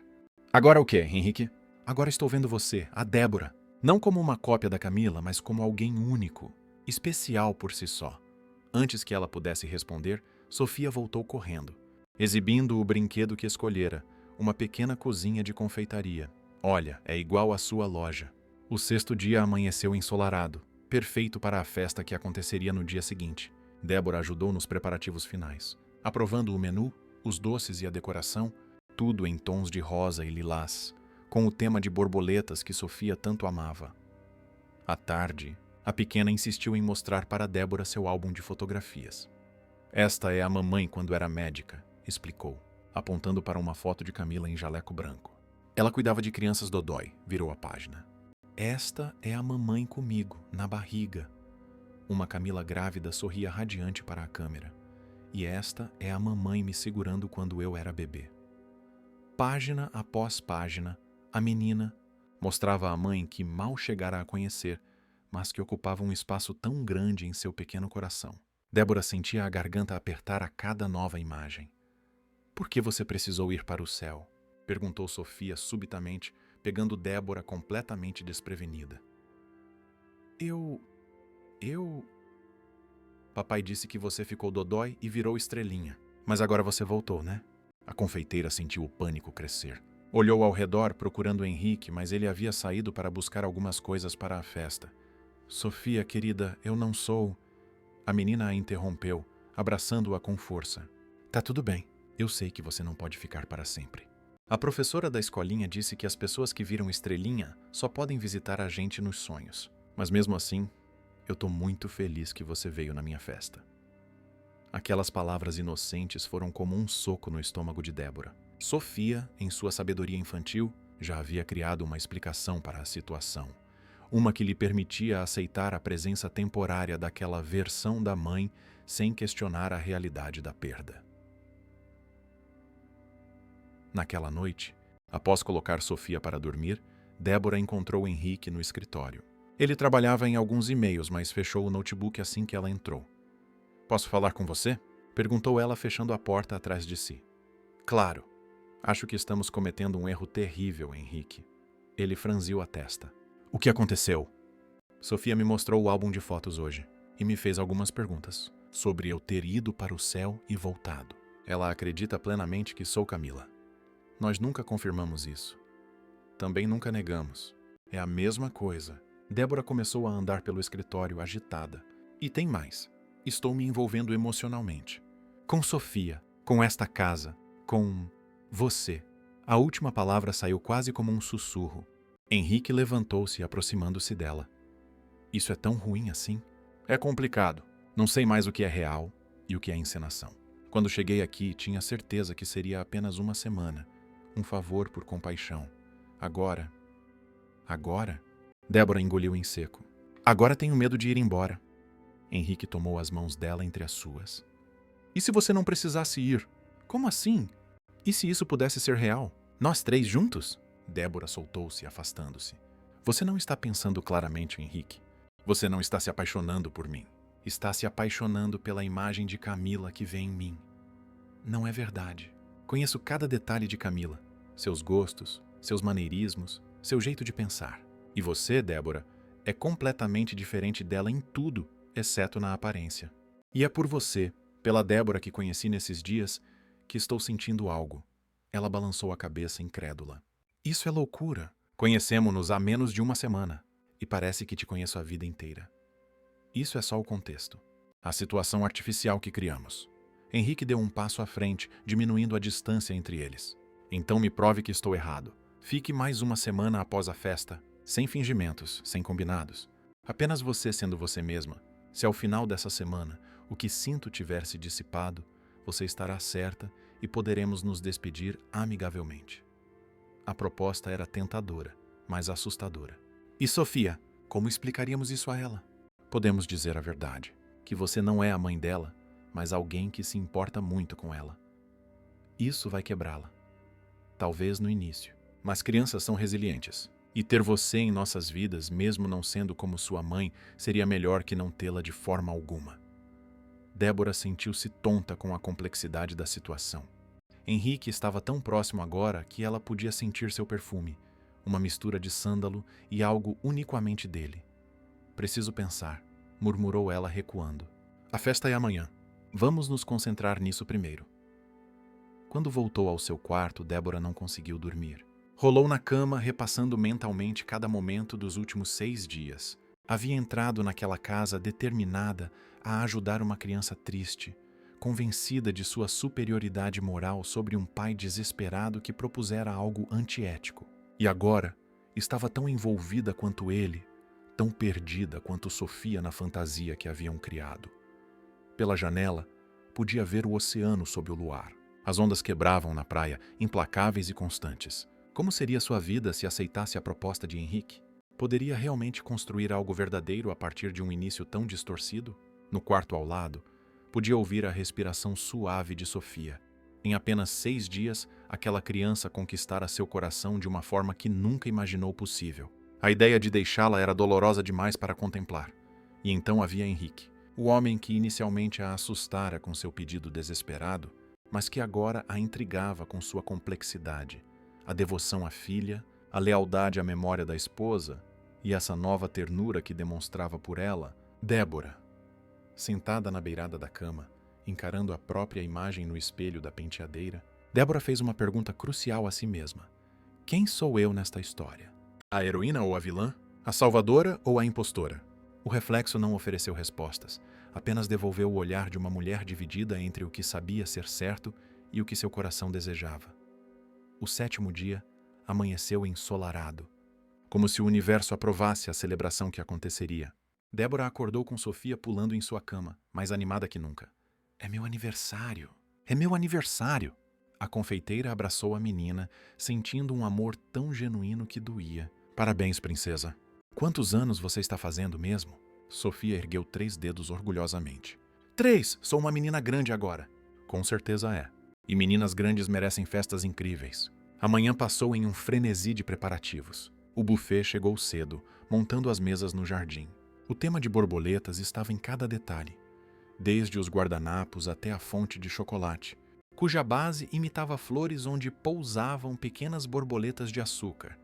"Agora o quê, Henrique?" "Agora estou vendo você, a Débora, não como uma cópia da Camila, mas como alguém único, especial por si só." Antes que ela pudesse responder, Sofia voltou correndo, exibindo o brinquedo que escolhera, uma pequena cozinha de confeitaria. "Olha, é igual à sua loja." O sexto dia amanheceu ensolarado, perfeito para a festa que aconteceria no dia seguinte. Débora ajudou nos preparativos finais, aprovando o menu, os doces e a decoração, tudo em tons de rosa e lilás, com o tema de borboletas que Sofia tanto amava. À tarde, a pequena insistiu em mostrar para Débora seu álbum de fotografias. "Esta é a mamãe quando era médica", explicou, apontando para uma foto de Camila em jaleco branco. "Ela cuidava de crianças dodói", virou a página. "Esta é a mamãe comigo, na barriga." Uma Camila grávida sorria radiante para a câmera. "E esta é a mamãe me segurando quando eu era bebê." Página após página, a menina mostrava a mãe que mal chegara a conhecer, mas que ocupava um espaço tão grande em seu pequeno coração. Débora sentia a garganta apertar a cada nova imagem. "Por que você precisou ir para o céu?" perguntou Sofia subitamente, pegando Débora completamente desprevenida. Eu... Papai disse que você ficou dodói e virou estrelinha. Mas agora você voltou, né?" A confeiteira sentiu o pânico crescer. Olhou ao redor procurando Henrique, mas ele havia saído para buscar algumas coisas para a festa. "Sofia, querida, eu não sou..." A menina a interrompeu, abraçando-a com força. "Tá tudo bem. Eu sei que você não pode ficar para sempre. A professora da escolinha disse que as pessoas que viram estrelinha só podem visitar a gente nos sonhos. Mas mesmo assim, eu tô muito feliz que você veio na minha festa." Aquelas palavras inocentes foram como um soco no estômago de Débora. Sofia, em sua sabedoria infantil, já havia criado uma explicação para a situação. Uma que lhe permitia aceitar a presença temporária daquela versão da mãe sem questionar a realidade da perda. Naquela noite, após colocar Sofia para dormir, Débora encontrou Henrique no escritório. Ele trabalhava em alguns e-mails, mas fechou o notebook assim que ela entrou. "Posso falar com você?" perguntou ela, fechando a porta atrás de si. "Claro. Acho que estamos cometendo um erro terrível, Henrique." Ele franziu a testa. "O que aconteceu?" "Sofia me mostrou o álbum de fotos hoje e me fez algumas perguntas sobre eu ter ido para o céu e voltado. Ela acredita plenamente que sou Camila. Nós nunca confirmamos isso. Também nunca negamos. É a mesma coisa." Débora começou a andar pelo escritório agitada. "E tem mais. Estou me envolvendo emocionalmente. Com Sofia, com esta casa, com você." A última palavra saiu quase como um sussurro. Henrique levantou-se, aproximando-se dela. "Isso é tão ruim assim?" "É complicado. Não sei mais o que é real e o que é encenação. Quando cheguei aqui, tinha certeza que seria apenas uma semana. Um favor por compaixão. Agora... Débora engoliu em seco. "Agora tenho medo de ir embora." Henrique tomou as mãos dela entre as suas. "E se você não precisasse ir?" "Como assim? E se isso pudesse ser real? Nós três juntos?" Débora soltou-se, afastando-se. "Você não está pensando claramente, Henrique. Você não está se apaixonando por mim. Está se apaixonando pela imagem de Camila que vê em mim." "Não é verdade. Conheço cada detalhe de Camila. Seus gostos, seus maneirismos, seu jeito de pensar. E você, Débora, é completamente diferente dela em tudo, exceto na aparência. E é por você, pela Débora que conheci nesses dias, que estou sentindo algo." Ela balançou a cabeça incrédula. "Isso é loucura. Conhecemo-nos há menos de uma semana e parece que te conheço a vida inteira. Isso é só o contexto. A situação artificial que criamos." Henrique deu um passo à frente, diminuindo a distância entre eles. "Então me prove que estou errado. Fique mais uma semana após a festa, sem fingimentos, sem combinados. Apenas você sendo você mesma. Se ao final dessa semana o que sinto tiver se dissipado, você estará certa e poderemos nos despedir amigavelmente." A proposta era tentadora, mas assustadora. E Sofia, como explicaríamos isso a ela? Podemos dizer a verdade, que você não é a mãe dela, mas alguém que se importa muito com ela. Isso vai quebrá-la. Talvez no início. Mas crianças são resilientes. E ter você em nossas vidas, mesmo não sendo como sua mãe, seria melhor que não tê-la de forma alguma. Débora sentiu-se tonta com a complexidade da situação. Henrique estava tão próximo agora que ela podia sentir seu perfume, uma mistura de sândalo e algo unicamente dele. Preciso pensar, murmurou ela recuando. A festa é amanhã. Vamos nos concentrar nisso primeiro. Quando voltou ao seu quarto, Débora não conseguiu dormir. Rolou na cama, repassando mentalmente cada momento dos últimos 6 dias. Havia entrado naquela casa determinada a ajudar uma criança triste, convencida de sua superioridade moral sobre um pai desesperado que propusera algo antiético. E agora estava tão envolvida quanto ele, tão perdida quanto Sofia na fantasia que haviam criado. Pela janela, podia ver o oceano sob o luar. As ondas quebravam na praia, implacáveis e constantes. Como seria sua vida se aceitasse a proposta de Henrique? Poderia realmente construir algo verdadeiro a partir de um início tão distorcido? No quarto ao lado, podia ouvir a respiração suave de Sofia. Em apenas 6 dias, aquela criança conquistara seu coração de uma forma que nunca imaginou possível. A ideia de deixá-la era dolorosa demais para contemplar. E então havia Henrique, o homem que inicialmente a assustara com seu pedido desesperado, mas que agora a intrigava com sua complexidade, a devoção à filha, a lealdade à memória da esposa e essa nova ternura que demonstrava por ela, Débora. Sentada na beirada da cama, encarando a própria imagem no espelho da penteadeira, Débora fez uma pergunta crucial a si mesma. Quem sou eu nesta história? A heroína ou a vilã? A salvadora ou a impostora? O reflexo não ofereceu respostas, apenas devolveu o olhar de uma mulher dividida entre o que sabia ser certo e o que seu coração desejava. O 7º dia amanheceu ensolarado, como se o universo aprovasse a celebração que aconteceria. Débora acordou com Sofia pulando em sua cama, mais animada que nunca. É meu aniversário! É meu aniversário! A confeiteira abraçou a menina, sentindo um amor tão genuíno que doía. Parabéns, princesa! Quantos anos você está fazendo mesmo? Sofia ergueu 3 dedos orgulhosamente. 3! Sou uma menina grande agora. Com certeza é. E meninas grandes merecem festas incríveis. A manhã passou em um frenesi de preparativos. O buffet chegou cedo, montando as mesas no jardim. O tema de borboletas estava em cada detalhe, desde os guardanapos até a fonte de chocolate, cuja base imitava flores onde pousavam pequenas borboletas de açúcar.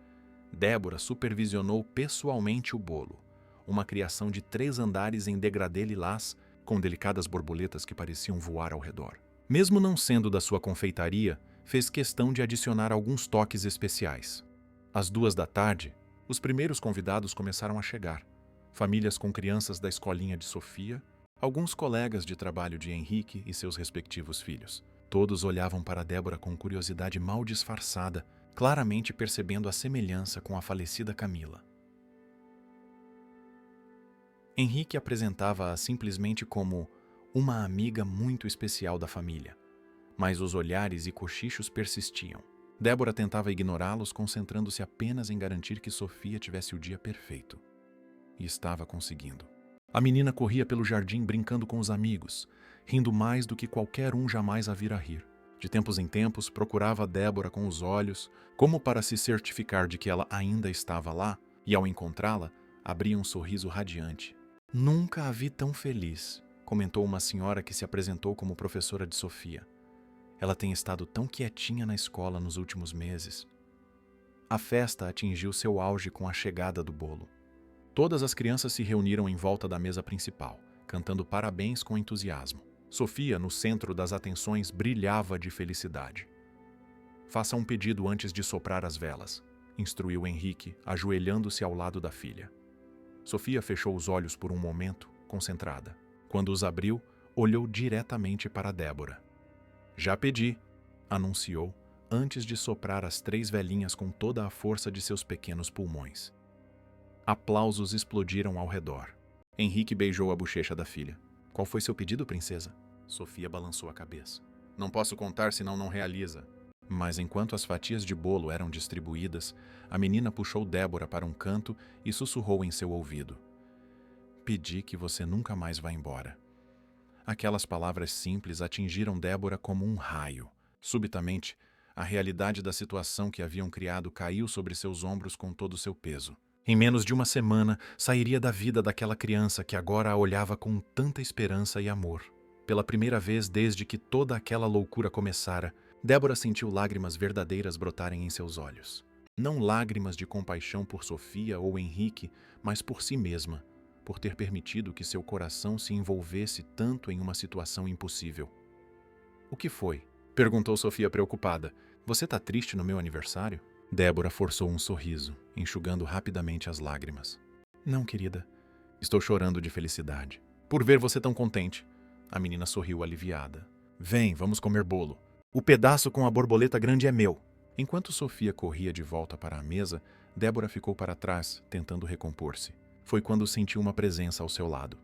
Débora supervisionou pessoalmente o bolo, uma criação de 3 andares em degradê lilás, com delicadas borboletas que pareciam voar ao redor. Mesmo não sendo da sua confeitaria, fez questão de adicionar alguns toques especiais. Às 2 da tarde, os primeiros convidados começaram a chegar. Famílias com crianças da escolinha de Sofia, alguns colegas de trabalho de Henrique e seus respectivos filhos. Todos olhavam para Débora com curiosidade mal disfarçada, claramente percebendo a semelhança com a falecida Camila. Henrique apresentava-a simplesmente como uma amiga muito especial da família, mas os olhares e cochichos persistiam. Débora tentava ignorá-los, concentrando-se apenas em garantir que Sofia tivesse o dia perfeito. E estava conseguindo. A menina corria pelo jardim brincando com os amigos, rindo mais do que qualquer um jamais a vira rir. De tempos em tempos, procurava Débora com os olhos, como para se certificar de que ela ainda estava lá, e ao encontrá-la, abria um sorriso radiante. Nunca a vi tão feliz, comentou uma senhora que se apresentou como professora de Sofia. Ela tem estado tão quietinha na escola nos últimos meses. A festa atingiu seu auge com a chegada do bolo. Todas as crianças se reuniram em volta da mesa principal, cantando parabéns com entusiasmo. Sofia, no centro das atenções, brilhava de felicidade. Faça um pedido antes de soprar as velas, instruiu Henrique, ajoelhando-se ao lado da filha. Sofia fechou os olhos por um momento, concentrada. Quando os abriu, olhou diretamente para Débora. Já pedi, anunciou, antes de soprar as 3 velinhas com toda a força de seus pequenos pulmões. Aplausos explodiram ao redor. Henrique beijou a bochecha da filha. Qual foi seu pedido, princesa? Sofia balançou a cabeça. Não posso contar senão não realiza. Mas enquanto as fatias de bolo eram distribuídas, a menina puxou Débora para um canto e sussurrou em seu ouvido: "Pedi que você nunca mais vá embora." Aquelas palavras simples atingiram Débora como um raio. Subitamente, a realidade da situação que haviam criado caiu sobre seus ombros com todo o seu peso. Em menos de uma semana, sairia da vida daquela criança que agora a olhava com tanta esperança e amor. Pela primeira vez desde que toda aquela loucura começara, Débora sentiu lágrimas verdadeiras brotarem em seus olhos. Não lágrimas de compaixão por Sofia ou Henrique, mas por si mesma, por ter permitido que seu coração se envolvesse tanto em uma situação impossível. "O que foi?" perguntou Sofia preocupada. "Você tá triste no meu aniversário?" Débora forçou um sorriso, enxugando rapidamente as lágrimas. "Não, querida. Estou chorando de felicidade. Por ver você tão contente." A menina sorriu aliviada. "Vem, vamos comer bolo. O pedaço com a borboleta grande é meu." Enquanto Sofia corria de volta para a mesa, Débora ficou para trás, tentando recompor-se. Foi quando sentiu uma presença ao seu lado.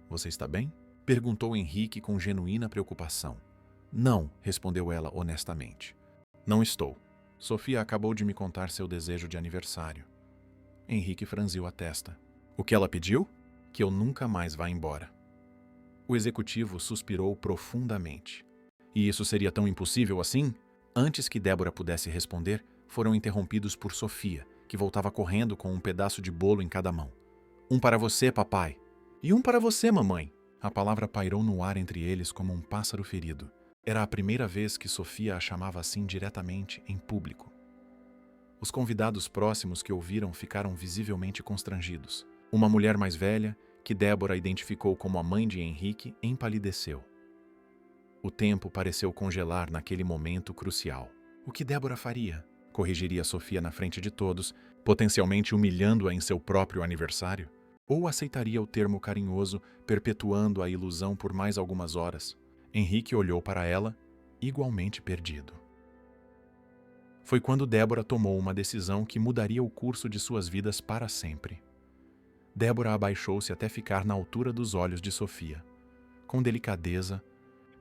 "Você está bem?" perguntou Henrique com genuína preocupação. "Não", respondeu ela honestamente. "Não estou. Sofia acabou de me contar seu desejo de aniversário." Henrique franziu a testa. "O que ela pediu?" "Que eu nunca mais vá embora." O executivo suspirou profundamente. "E isso seria tão impossível assim?" Antes que Débora pudesse responder, foram interrompidos por Sofia, que voltava correndo com um pedaço de bolo em cada mão. "Um para você, papai." "E um para você, mamãe." A palavra pairou no ar entre eles como um pássaro ferido. Era a primeira vez que Sofia a chamava assim diretamente, em público. Os convidados próximos que ouviram ficaram visivelmente constrangidos. Uma mulher mais velha, que Débora identificou como a mãe de Henrique, empalideceu. O tempo pareceu congelar naquele momento crucial. O que Débora faria? Corrigiria Sofia na frente de todos, potencialmente humilhando-a em seu próprio aniversário? Ou aceitaria o termo carinhoso, perpetuando a ilusão por mais algumas horas? Henrique olhou para ela, igualmente perdido. Foi quando Débora tomou uma decisão que mudaria o curso de suas vidas para sempre. Débora abaixou-se até ficar na altura dos olhos de Sofia. Com delicadeza,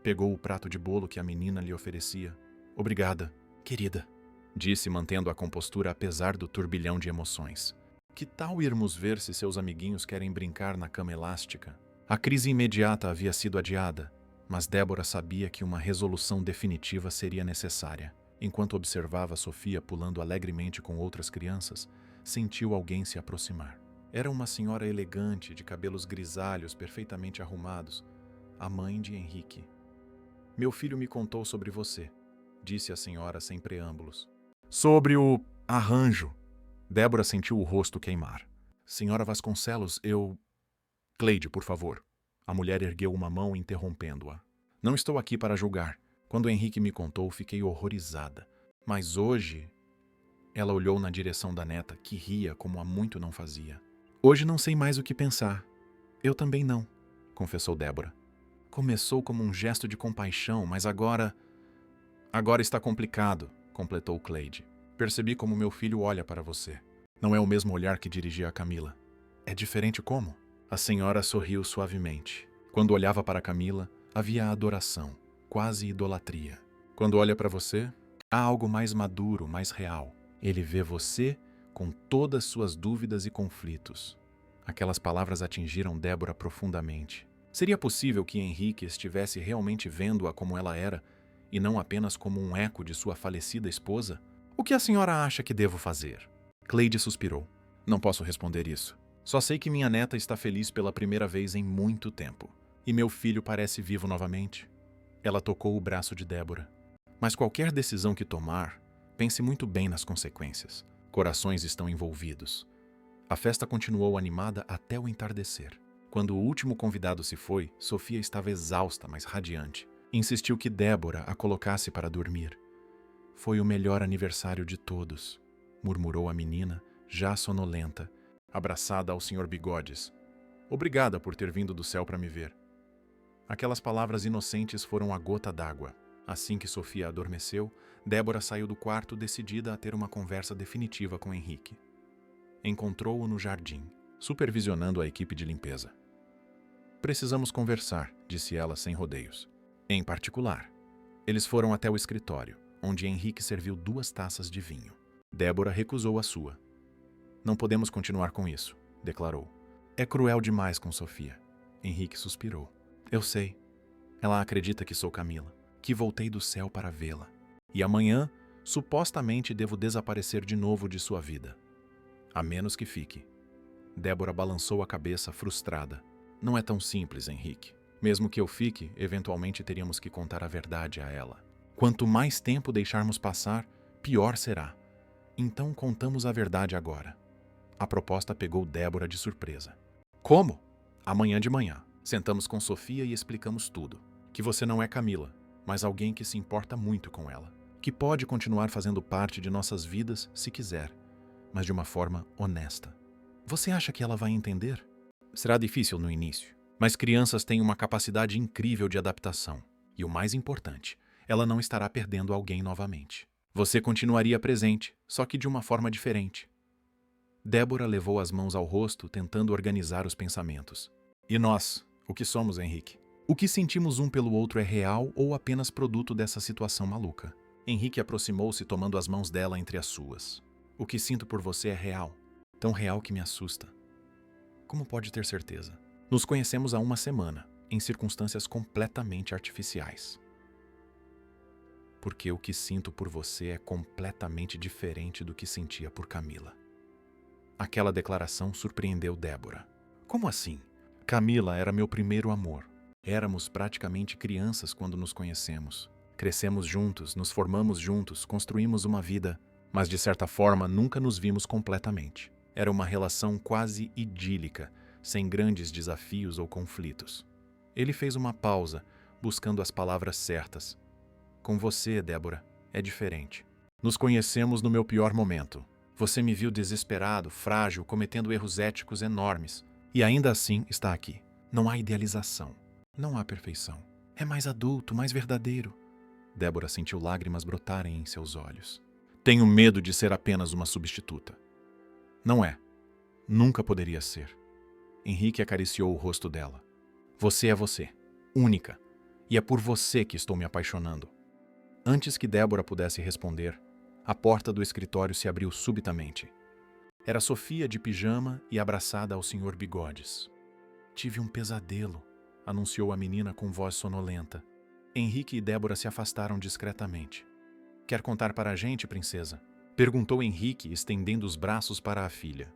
pegou o prato de bolo que a menina lhe oferecia. "Obrigada, querida", disse, mantendo a compostura apesar do turbilhão de emoções. "Que tal irmos ver se seus amiguinhos querem brincar na cama elástica?" A crise imediata havia sido adiada, mas Débora sabia que uma resolução definitiva seria necessária. Enquanto observava Sofia pulando alegremente com outras crianças, sentiu alguém se aproximar. Era uma senhora elegante, de cabelos grisalhos perfeitamente arrumados, a mãe de Henrique. "Meu filho me contou sobre você", disse a senhora sem preâmbulos. "Sobre o arranjo." Débora sentiu o rosto queimar. "Senhora Vasconcelos, eu... Cleide, por favor." A mulher ergueu uma mão interrompendo-a. "Não estou aqui para julgar. Quando Henrique me contou, fiquei horrorizada. Mas hoje..." Ela olhou na direção da neta, que ria como há muito não fazia. "Hoje não sei mais o que pensar." "Eu também não", confessou Débora. "Começou como um gesto de compaixão, mas agora... Agora está complicado", completou Cleide. "Percebi como meu filho olha para você. Não é o mesmo olhar que dirigia a Camila." "É diferente como?" A senhora sorriu suavemente. Quando olhava para Camila, havia adoração, quase idolatria. Quando olha para você, há algo mais maduro, mais real. Ele vê você com todas suas dúvidas e conflitos. Aquelas palavras atingiram Débora profundamente. Seria possível que Henrique estivesse realmente vendo-a como ela era, e não apenas como um eco de sua falecida esposa? "O que a senhora acha que devo fazer?" Cleide suspirou. "Não posso responder isso. Só sei que minha neta está feliz pela primeira vez em muito tempo. E meu filho parece vivo novamente." Ela tocou o braço de Débora. "Mas qualquer decisão que tomar, pense muito bem nas consequências. Corações estão envolvidos." A festa continuou animada até o entardecer. Quando o último convidado se foi, Sofia estava exausta, mas radiante. Insistiu que Débora a colocasse para dormir. "Foi o melhor aniversário de todos", murmurou a menina, já sonolenta, abraçada ao Sr. Bigodes. "Obrigada por ter vindo do céu para me ver." Aquelas palavras inocentes foram a gota d'água. Assim que Sofia adormeceu, Débora saiu do quarto decidida a ter uma conversa definitiva com Henrique. Encontrou-o no jardim, supervisionando a equipe de limpeza. "Precisamos conversar", disse ela sem rodeios. "Em particular." Eles foram até o escritório, onde Henrique serviu 2 taças de vinho. Débora recusou a sua. Não podemos continuar com isso, declarou. É cruel demais com Sofia. Henrique suspirou. Eu sei. Ela acredita que sou Camila, que voltei do céu para vê-la. E amanhã, supostamente, devo desaparecer de novo de sua vida. A menos que fique. Débora balançou a cabeça, frustrada. Não é tão simples, Henrique. Mesmo que eu fique, eventualmente teríamos que contar a verdade a ela. Quanto mais tempo deixarmos passar, pior será. Então contamos a verdade agora. A proposta pegou Débora de surpresa. Como? Amanhã de manhã. Sentamos com Sofia e explicamos tudo. Que você não é Camila, mas alguém que se importa muito com ela. Que pode continuar fazendo parte de nossas vidas se quiser, mas de uma forma honesta. Você acha que ela vai entender? Será difícil no início, mas crianças têm uma capacidade incrível de adaptação. E o mais importante, ela não estará perdendo alguém novamente. Você continuaria presente, só que de uma forma diferente. Débora levou as mãos ao rosto, tentando organizar os pensamentos. E nós, o que somos, Henrique? O que sentimos um pelo outro é real ou apenas produto dessa situação maluca? Henrique aproximou-se, tomando as mãos dela entre as suas. O que sinto por você é real, tão real que me assusta. Como pode ter certeza? Nos conhecemos há 1 semana, em circunstâncias completamente artificiais. Porque o que sinto por você é completamente diferente do que sentia por Camila. Aquela declaração surpreendeu Débora. Como assim? Camila era meu primeiro amor. Éramos praticamente crianças quando nos conhecemos. Crescemos juntos, nos formamos juntos, construímos uma vida, mas de certa forma nunca nos vimos completamente. Era uma relação quase idílica, sem grandes desafios ou conflitos. Ele fez uma pausa, buscando as palavras certas. Com você, Débora, é diferente. Nos conhecemos no meu pior momento. Você me viu desesperado, frágil, cometendo erros éticos enormes. E ainda assim está aqui. Não há idealização. Não há perfeição. É mais adulto, mais verdadeiro. Débora sentiu lágrimas brotarem em seus olhos. Tenho medo de ser apenas uma substituta. Não é. Nunca poderia ser. Henrique acariciou o rosto dela. Você é você. Única. E é por você que estou me apaixonando. Antes que Débora pudesse responder, a porta do escritório se abriu subitamente. Era Sofia de pijama e abraçada ao Sr. Bigodes. Tive um pesadelo, anunciou a menina com voz sonolenta. Henrique e Débora se afastaram discretamente. Quer contar para a gente, princesa? Perguntou Henrique, estendendo os braços para a filha.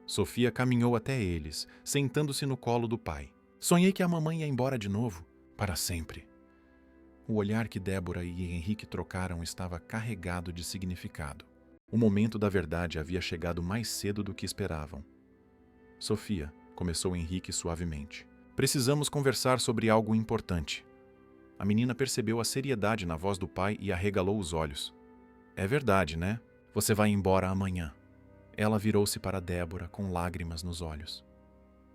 Sofia caminhou até eles, sentando-se no colo do pai. Sonhei que a mamãe ia embora de novo, para sempre. O olhar que Débora e Henrique trocaram estava carregado de significado. O momento da verdade havia chegado mais cedo do que esperavam. Sofia, começou Henrique suavemente. Precisamos conversar sobre algo importante. A menina percebeu a seriedade na voz do pai e arregalou os olhos. É verdade, né? Você vai embora amanhã. Ela virou-se para Débora com lágrimas nos olhos.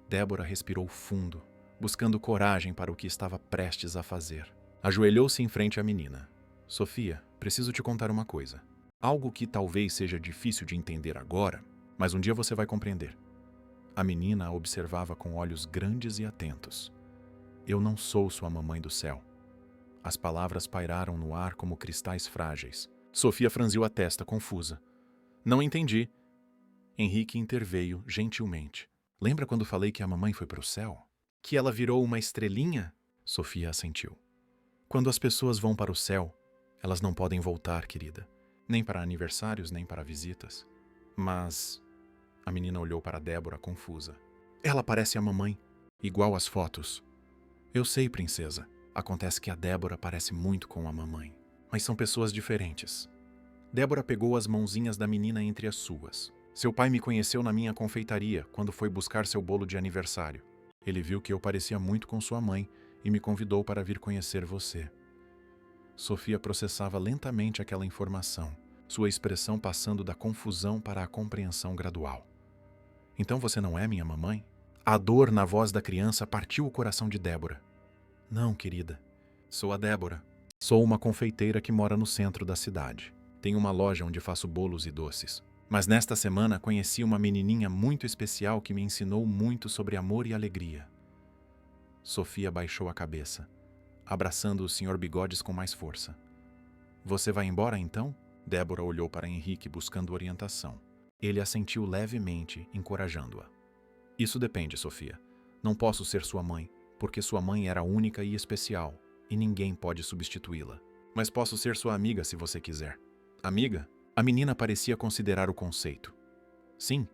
Débora respirou fundo, buscando coragem para o que estava prestes a fazer. Ajoelhou-se em frente à menina. Sofia, preciso te contar uma coisa. Algo que talvez seja difícil de entender agora, mas um dia você vai compreender. A menina a observava com olhos grandes e atentos. Eu não sou sua mamãe do céu. As palavras pairaram no ar como cristais frágeis. Sofia franziu a testa, confusa. Não entendi. Henrique interveio gentilmente. Lembra quando falei que a mamãe foi para o céu? Que ela virou uma estrelinha? Sofia assentiu. Quando as pessoas vão para o céu, elas não podem voltar, querida. Nem para aniversários, nem para visitas. Mas... A menina olhou para Débora, confusa. Ela parece a mamãe, igual às fotos. Eu sei, princesa. Acontece que a Débora parece muito com a mamãe. Mas são pessoas diferentes. Débora pegou as mãozinhas da menina entre as suas. Seu pai me conheceu na minha confeitaria, quando foi buscar seu bolo de aniversário. Ele viu que eu parecia muito com sua mãe e me convidou para vir conhecer você. Sofia processava lentamente aquela informação, sua expressão passando da confusão para a compreensão gradual. Então você não é minha mamãe? A dor na voz da criança partiu o coração de Débora. Não, querida. Sou a Débora. Sou uma confeiteira que mora no centro da cidade. Tenho uma loja onde faço bolos e doces. Mas nesta semana conheci uma menininha muito especial que me ensinou muito sobre amor e alegria. Sofia baixou a cabeça, abraçando o Sr. Bigodes com mais força. Você vai embora então? Débora olhou para Henrique buscando orientação. Ele assentiu levemente, encorajando-a. Isso depende, Sofia. Não posso ser sua mãe, porque sua mãe era única e especial, e ninguém pode substituí-la. Mas posso ser sua amiga se você quiser. Amiga? A menina parecia considerar o conceito. Sim,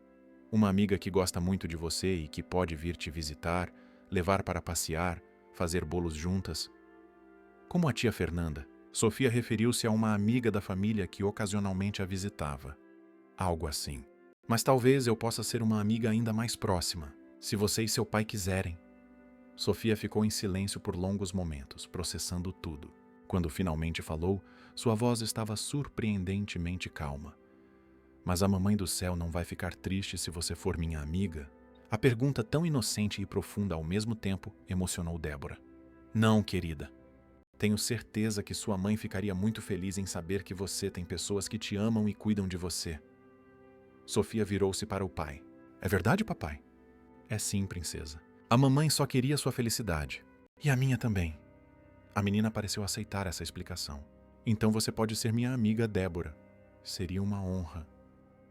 uma amiga que gosta muito de você e que pode vir te visitar, levar para passear, fazer bolos juntas. Como a tia Fernanda, Sofia referiu-se a uma amiga da família que ocasionalmente a visitava. Algo assim. Mas talvez eu possa ser uma amiga ainda mais próxima, se você e seu pai quiserem. Sofia ficou em silêncio por longos momentos, processando tudo. Quando finalmente falou, sua voz estava surpreendentemente calma. Mas a mamãe do céu não vai ficar triste se você for minha amiga? A pergunta, tão inocente e profunda ao mesmo tempo, emocionou Débora. Não, querida. Tenho certeza que sua mãe ficaria muito feliz em saber que você tem pessoas que te amam e cuidam de você. Sofia virou-se para o pai. É verdade, papai? É sim, princesa. A mamãe só queria sua felicidade. E a minha também. A menina pareceu aceitar essa explicação. Então você pode ser minha amiga, Débora. Seria uma honra.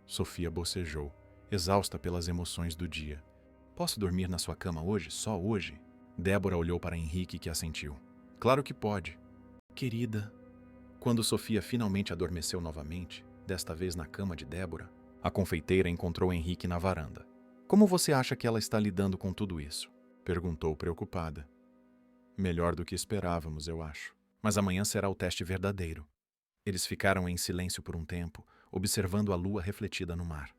Sofia bocejou, exausta pelas emoções do dia. Posso dormir na sua cama hoje, só hoje? Débora olhou para Henrique, que assentiu. Claro que pode. Querida. Quando Sofia finalmente adormeceu novamente, desta vez na cama de Débora, a confeiteira encontrou Henrique na varanda. Como você acha que ela está lidando com tudo isso? Perguntou preocupada. Melhor do que esperávamos, eu acho. Mas amanhã será o teste verdadeiro. Eles ficaram em silêncio por um tempo, observando a lua refletida no mar.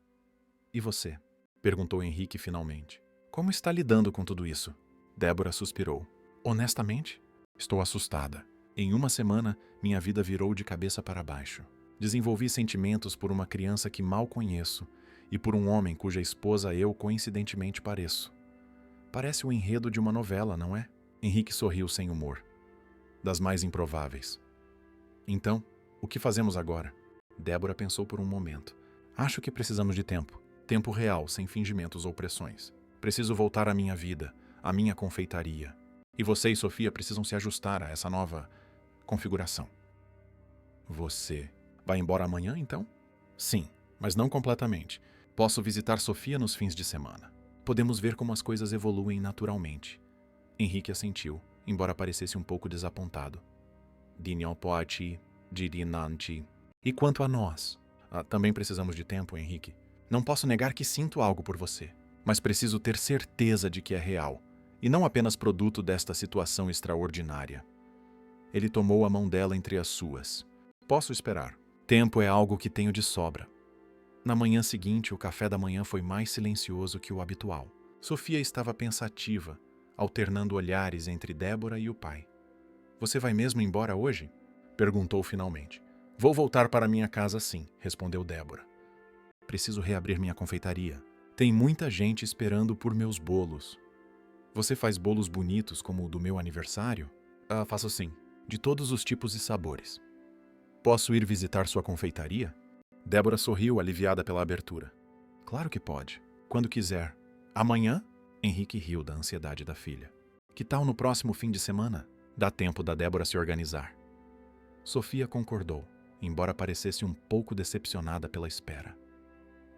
E você? Perguntou Henrique finalmente. Como está lidando com tudo isso? Débora suspirou. Honestamente, estou assustada. Em uma semana, minha vida virou de cabeça para baixo. Desenvolvi sentimentos por uma criança que mal conheço e por um homem cuja esposa eu coincidentemente pareço. Parece o enredo de uma novela, não é? Henrique sorriu sem humor. Das mais improváveis. Então, o que fazemos agora? Débora pensou por um momento. Acho que precisamos de tempo. Tempo real, sem fingimentos ou pressões. Preciso voltar à minha vida, à minha confeitaria. E você e Sofia precisam se ajustar a essa nova configuração. Você vai embora amanhã, então? Sim, mas não completamente. Posso visitar Sofia nos fins de semana. Podemos ver como as coisas evoluem naturalmente. Henrique assentiu, embora parecesse um pouco desapontado. Dinhopoati, dirinanti. E quanto a nós? Também precisamos de tempo, Henrique. Não posso negar que sinto algo por você, mas preciso ter certeza de que é real, e não apenas produto desta situação extraordinária. Ele tomou a mão dela entre as suas. Posso esperar. Tempo é algo que tenho de sobra. Na manhã seguinte, o café da manhã foi mais silencioso que o habitual. Sofia estava pensativa, alternando olhares entre Débora e o pai. Você vai mesmo embora hoje? Perguntou finalmente. Vou voltar para minha casa sim, respondeu Débora. Preciso reabrir minha confeitaria. Tem muita gente esperando por meus bolos. Você faz bolos bonitos como o do meu aniversário? Faço sim, de todos os tipos e sabores. Posso ir visitar sua confeitaria? Débora sorriu, aliviada pela abertura. Claro que pode, quando quiser. Amanhã? Henrique riu da ansiedade da filha. Que tal no próximo fim de semana? Dá tempo da Débora se organizar. Sofia concordou, embora parecesse um pouco decepcionada pela espera.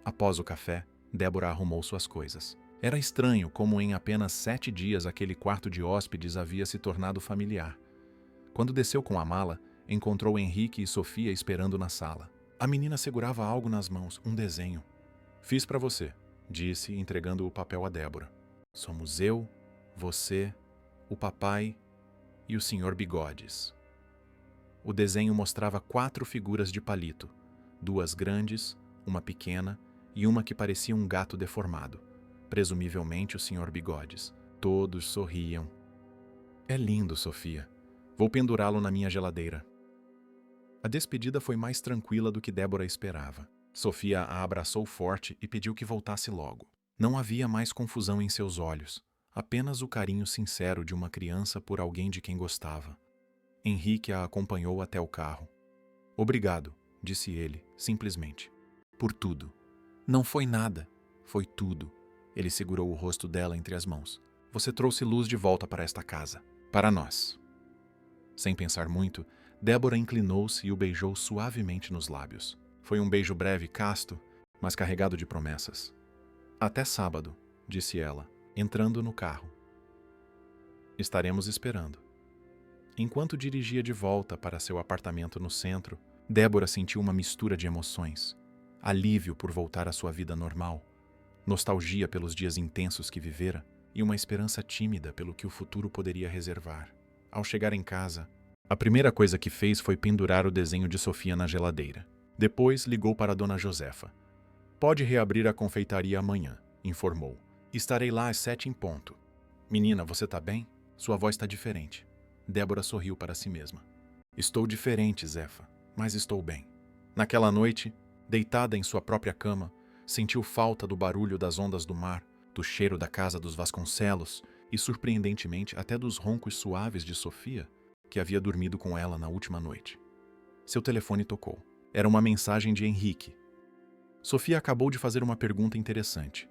Após o café, Débora arrumou suas coisas. Era estranho como em apenas 7 dias aquele quarto de hóspedes havia se tornado familiar. Quando desceu com a mala, encontrou Henrique e Sofia esperando na sala. A menina segurava algo nas mãos, um desenho. Fiz para você, disse, entregando o papel a Débora. Somos eu, você, o papai e o Sr. Bigodes. O desenho mostrava 4 figuras de palito, 2 grandes, uma pequena e uma que parecia um gato deformado, presumivelmente o Sr. Bigodes. Todos sorriam. É lindo, Sofia. Vou pendurá-lo na minha geladeira. A despedida foi mais tranquila do que Débora esperava. Sofia a abraçou forte e pediu que voltasse logo. Não havia mais confusão em seus olhos, apenas o carinho sincero de uma criança por alguém de quem gostava. Henrique a acompanhou até o carro. Obrigado, disse ele, simplesmente. Por tudo. Não foi nada, foi tudo. Ele segurou o rosto dela entre as mãos. Você trouxe luz de volta para esta casa. Para nós. Sem pensar muito, Débora inclinou-se e o beijou suavemente nos lábios. Foi um beijo breve e casto, mas carregado de promessas. Até sábado, disse ela, entrando no carro. Estaremos esperando. Enquanto dirigia de volta para seu apartamento no centro, Débora sentiu uma mistura de emoções. Alívio por voltar à sua vida normal, nostalgia pelos dias intensos que vivera e uma esperança tímida pelo que o futuro poderia reservar. Ao chegar em casa, a primeira coisa que fez foi pendurar o desenho de Sofia na geladeira. Depois ligou para Dona Josefa. Pode reabrir a confeitaria amanhã, informou. Estarei lá às 7 em ponto. Menina, você tá bem? Sua voz está diferente. Débora sorriu para si mesma. Estou diferente, Zefa, mas estou bem. Naquela noite, deitada em sua própria cama, sentiu falta do barulho das ondas do mar, do cheiro da casa dos Vasconcelos e, surpreendentemente, até dos roncos suaves de Sofia, que havia dormido com ela na última noite. Seu telefone tocou. Era uma mensagem de Henrique. Sofia acabou de fazer uma pergunta interessante.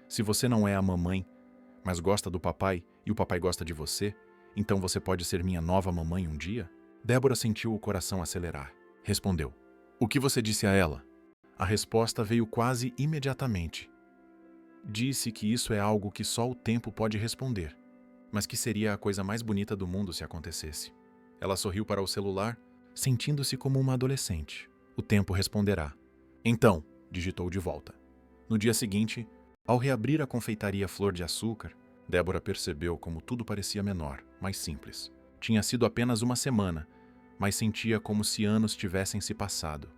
Se você não é a mamãe, mas gosta do papai e o papai gosta de você, então você pode ser minha nova mamãe um dia? Débora sentiu o coração acelerar. Respondeu. O que você disse a ela? A resposta veio quase imediatamente. Disse que isso é algo que só o tempo pode responder, mas que seria a coisa mais bonita do mundo se acontecesse. Ela sorriu para o celular, sentindo-se como uma adolescente. O tempo responderá. Então, digitou de volta. No dia seguinte, ao reabrir a confeitaria Flor de Açúcar, Débora percebeu como tudo parecia menor, mais simples. Tinha sido apenas uma semana, mas sentia como se anos tivessem se passado.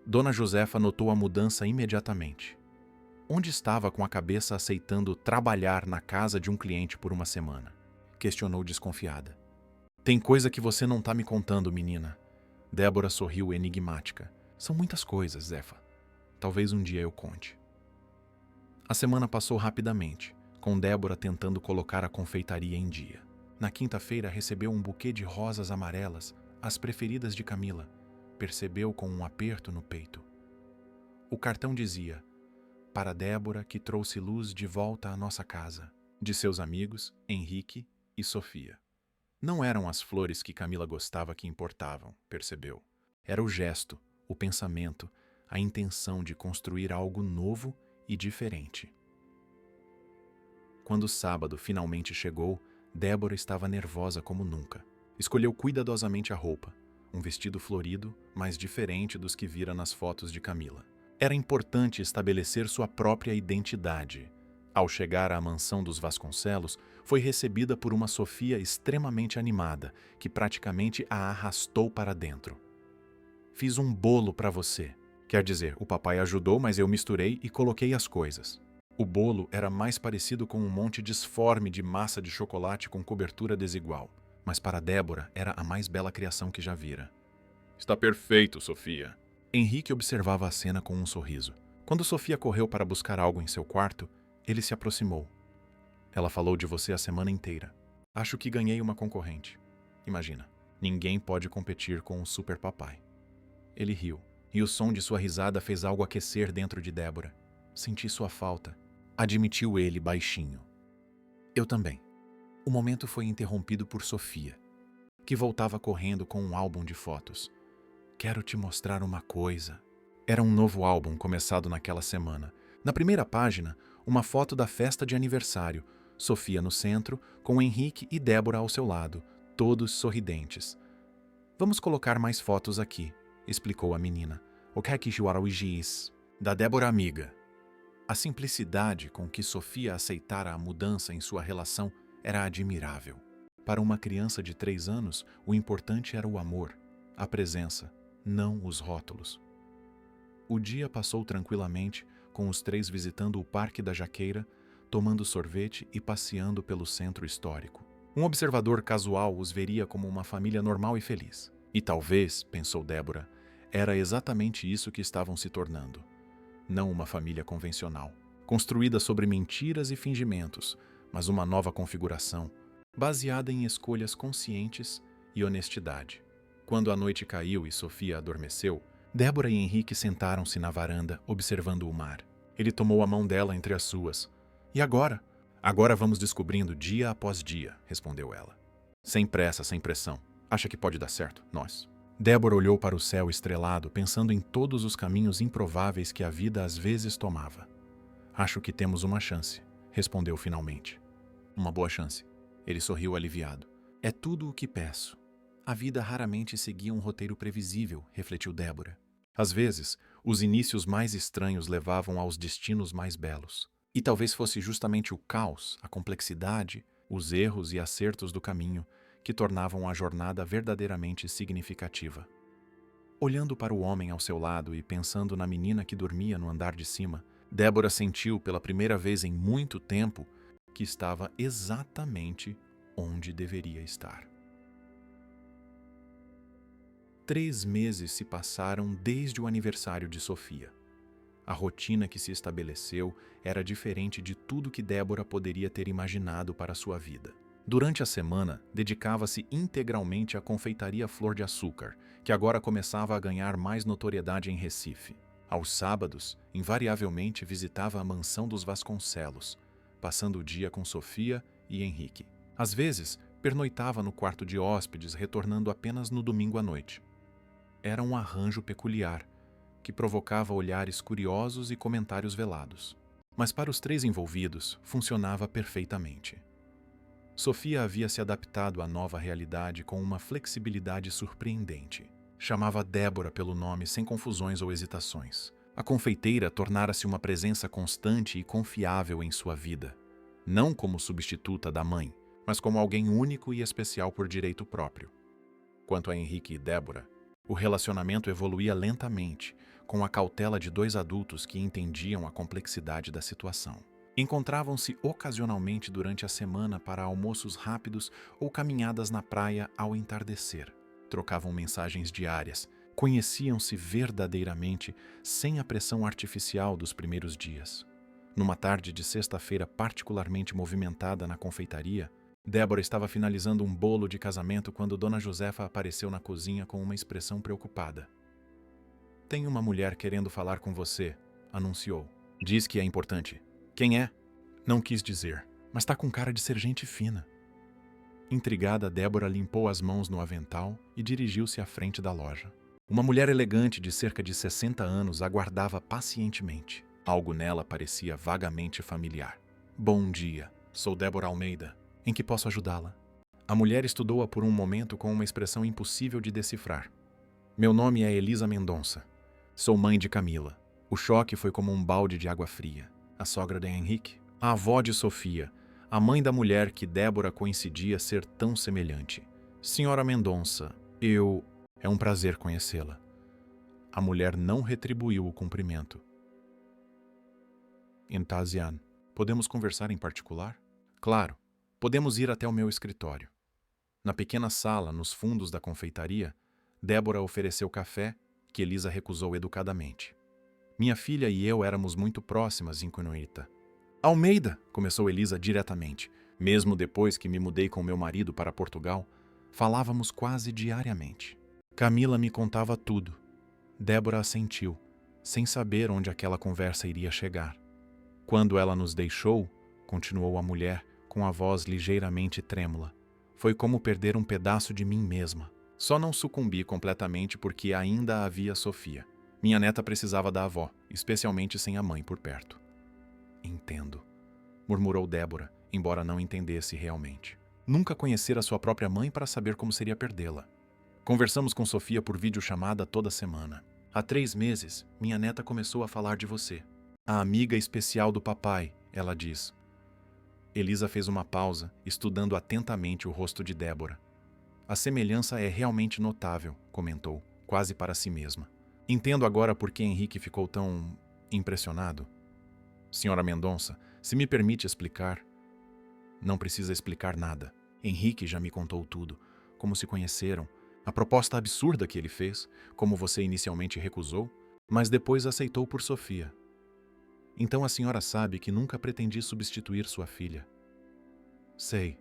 Dona Josefa notou a mudança imediatamente. Onde estava com a cabeça aceitando trabalhar na casa de um cliente por uma semana? Questionou desconfiada. Tem coisa que você não tá me contando, menina. Débora sorriu enigmática. São muitas coisas, Zefa. Talvez um dia eu conte. A semana passou rapidamente, com Débora tentando colocar a confeitaria em dia. Na quinta-feira recebeu um buquê de rosas amarelas, as preferidas de Camila. Percebeu com um aperto no peito. O cartão dizia: para Débora, que trouxe luz de volta à nossa casa, de seus amigos, Henrique e Sofia. Não eram as flores que Camila gostava que importavam, percebeu. Era o gesto, o pensamento, a intenção de construir algo novo e diferente. Quando o sábado finalmente chegou, Débora estava nervosa como nunca. Escolheu cuidadosamente a roupa, um vestido florido, mas diferente dos que vira nas fotos de Camila. Era importante estabelecer sua própria identidade. Ao chegar à mansão dos Vasconcelos, foi recebida por uma Sofia extremamente animada, que praticamente a arrastou para dentro. Fiz um bolo para você. Quer dizer, o papai ajudou, mas eu misturei e coloquei as coisas. O bolo era mais parecido com um monte disforme de massa de chocolate com cobertura desigual, mas para Débora era a mais bela criação que já vira. Está perfeito, Sofia. Henrique observava a cena com um sorriso. Quando Sofia correu para buscar algo em seu quarto, ele se aproximou. Ela falou de você a semana inteira. Acho que ganhei uma concorrente. Imagina, ninguém pode competir com o super papai. Ele riu, e o som de sua risada fez algo aquecer dentro de Débora. Senti sua falta, admitiu ele baixinho. Eu também. O momento foi interrompido por Sofia, que voltava correndo com um álbum de fotos. Quero te mostrar uma coisa. Era um novo álbum começado naquela semana. Na primeira página, uma foto da festa de aniversário, Sofia no centro, com Henrique e Débora ao seu lado, todos sorridentes. Vamos colocar mais fotos aqui, explicou a menina. O que é que diz? Da Débora amiga. A simplicidade com que Sofia aceitara a mudança em sua relação era admirável. Para uma criança de 3 anos, o importante era o amor, a presença, não os rótulos. O dia passou tranquilamente, com os 3 visitando o Parque da Jaqueira, tomando sorvete e passeando pelo centro histórico. Um observador casual os veria como uma família normal e feliz. E talvez, pensou Débora, era exatamente isso que estavam se tornando. Não uma família convencional, construída sobre mentiras e fingimentos, mas uma nova configuração, baseada em escolhas conscientes e honestidade. Quando a noite caiu e Sofia adormeceu, Débora e Henrique sentaram-se na varanda, observando o mar. Ele tomou a mão dela entre as suas. E agora? Agora vamos descobrindo dia após dia, respondeu ela. Sem pressa, sem pressão. Acha que pode dar certo? Nós. Débora olhou para o céu estrelado, pensando em todos os caminhos improváveis que a vida às vezes tomava. Acho que temos uma chance, respondeu finalmente. Uma boa chance. Ele sorriu aliviado. É tudo o que peço. A vida raramente seguia um roteiro previsível, refletiu Débora. Às vezes, os inícios mais estranhos levavam aos destinos mais belos. E talvez fosse justamente o caos, a complexidade, os erros e acertos do caminho que tornavam a jornada verdadeiramente significativa. Olhando para o homem ao seu lado e pensando na menina que dormia no andar de cima, Débora sentiu pela primeira vez em muito tempo que estava exatamente onde deveria estar. 3 meses se passaram desde o aniversário de Sofia. A rotina que se estabeleceu era diferente de tudo que Débora poderia ter imaginado para sua vida. Durante a semana, dedicava-se integralmente à confeitaria Flor de Açúcar, que agora começava a ganhar mais notoriedade em Recife. Aos sábados, invariavelmente visitava a mansão dos Vasconcelos, passando o dia com Sofia e Henrique. Às vezes, pernoitava no quarto de hóspedes, retornando apenas no domingo à noite. Era um arranjo peculiar, que provocava olhares curiosos e comentários velados. Mas para os 3 envolvidos, funcionava perfeitamente. Sofia havia se adaptado à nova realidade com uma flexibilidade surpreendente. Chamava Débora pelo nome sem confusões ou hesitações. A confeiteira tornara-se uma presença constante e confiável em sua vida, não como substituta da mãe, mas como alguém único e especial por direito próprio. Quanto a Henrique e Débora, o relacionamento evoluía lentamente, com a cautela de 2 adultos que entendiam a complexidade da situação. Encontravam-se ocasionalmente durante a semana para almoços rápidos ou caminhadas na praia ao entardecer. Trocavam mensagens diárias, conheciam-se verdadeiramente sem a pressão artificial dos primeiros dias. Numa tarde de sexta-feira particularmente movimentada na confeitaria, Débora estava finalizando um bolo de casamento quando Dona Josefa apareceu na cozinha com uma expressão preocupada. "Tem uma mulher querendo falar com você", anunciou. "Diz que é importante." "Quem é?" "Não quis dizer, mas tá com cara de ser gente fina." Intrigada, Débora limpou as mãos no avental e dirigiu-se à frente da loja. Uma mulher elegante de cerca de 60 anos aguardava pacientemente. Algo nela parecia vagamente familiar. "Bom dia, sou Débora Almeida. Em que posso ajudá-la?" A mulher estudou-a por um momento com uma expressão impossível de decifrar. "Meu nome é Elisa Mendonça. Sou mãe de Camila." O choque foi como um balde de água fria. A sogra de Henrique, a avó de Sofia, a mãe da mulher que Débora coincidia ser tão semelhante. "Senhora Mendonça, é um prazer conhecê-la." A mulher não retribuiu o cumprimento. "Entazian, podemos conversar em particular?" "Claro, podemos ir até o meu escritório." Na pequena sala, nos fundos da confeitaria, Débora ofereceu café, que Elisa recusou educadamente. "Minha filha e eu éramos muito próximas, incognita." "Almeida", começou Elisa diretamente. "Mesmo depois que me mudei com meu marido para Portugal, falávamos quase diariamente. Camila me contava tudo." Débora assentiu, sem saber onde aquela conversa iria chegar. "Quando ela nos deixou", continuou a mulher, com a voz ligeiramente trêmula, "foi como perder um pedaço de mim mesma. Só não sucumbi completamente porque ainda havia Sofia. Minha neta precisava da avó, especialmente sem a mãe por perto." "Entendo", murmurou Débora, embora não entendesse realmente. Nunca conhecera sua própria mãe para saber como seria perdê-la. "Conversamos com Sofia por videochamada toda semana. Há 3 meses, minha neta começou a falar de você. A amiga especial do papai", ela diz. Elisa fez uma pausa, estudando atentamente o rosto de Débora. "A semelhança é realmente notável", comentou, quase para si mesma. "Entendo agora por que Henrique ficou tão impressionado." "Senhora Mendonça, se me permite explicar." "Não precisa explicar nada. Henrique já me contou tudo. Como se conheceram, a proposta absurda que ele fez, como você inicialmente recusou, mas depois aceitou por Sofia. Então a senhora sabe que nunca pretendi substituir sua filha." "Sei."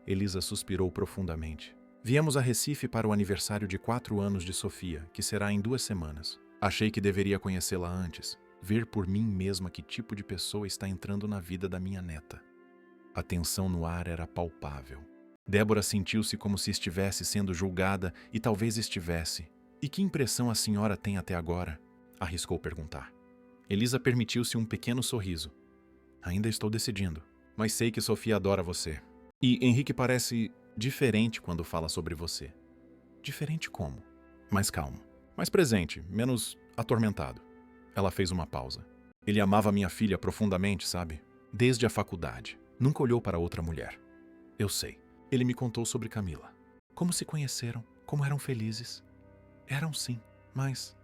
Elisa suspirou profundamente. "Viemos a Recife para o aniversário de 4 anos de Sofia, que será em 2 semanas. Achei que deveria conhecê-la antes, ver por mim mesma que tipo de pessoa está entrando na vida da minha neta." A tensão no ar era palpável. Débora sentiu-se como se estivesse sendo julgada e talvez estivesse. E que impressão a senhora tem até agora? Arriscou perguntar. Elisa permitiu-se um pequeno sorriso. Ainda estou decidindo, mas sei que Sofia adora você. E Henrique parece diferente quando fala sobre você. Diferente como? Mais calmo, mais presente, menos atormentado. Ela fez uma pausa. Ele amava minha filha profundamente, sabe? Desde a faculdade. Nunca olhou para outra mulher. Eu sei. Ele me contou sobre Camila. Como se conheceram, como eram felizes. Eram sim, mas...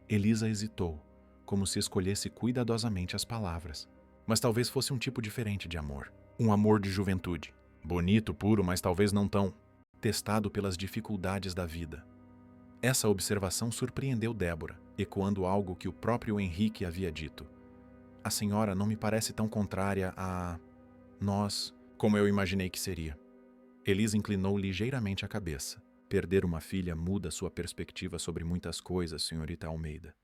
Elisa hesitou, como se escolhesse cuidadosamente as palavras. Mas talvez fosse um tipo diferente de amor. Um amor de juventude. Bonito, puro, mas talvez não tão testado pelas dificuldades da vida. Essa observação surpreendeu Débora, ecoando algo que o próprio Henrique havia dito. A senhora não me parece tão contrária a... nós, como eu imaginei que seria. Elisa inclinou ligeiramente a cabeça. Perder uma filha muda sua perspectiva sobre muitas coisas, senhorita Almeida.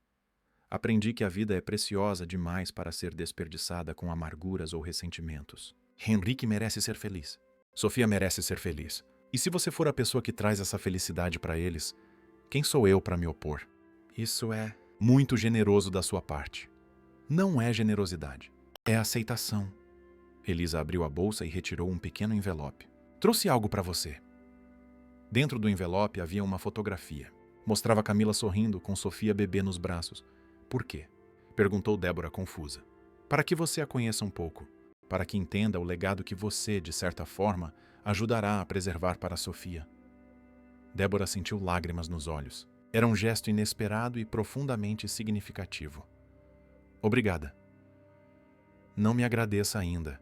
Aprendi que a vida é preciosa demais para ser desperdiçada com amarguras ou ressentimentos. Henrique merece ser feliz. Sofia merece ser feliz. E se você for a pessoa que traz essa felicidade para eles, quem sou eu para me opor? Isso é muito generoso da sua parte. Não é generosidade, é aceitação. Elisa abriu a bolsa e retirou um pequeno envelope. Trouxe algo para você. Dentro do envelope havia uma fotografia. Mostrava Camila sorrindo com Sofia bebê nos braços. Por quê? Perguntou Débora confusa. Para que você a conheça um pouco. Para que entenda o legado que você, de certa forma, ajudará a preservar para Sofia. Débora sentiu lágrimas nos olhos. Era um gesto inesperado e profundamente significativo. Obrigada. Não me agradeça ainda,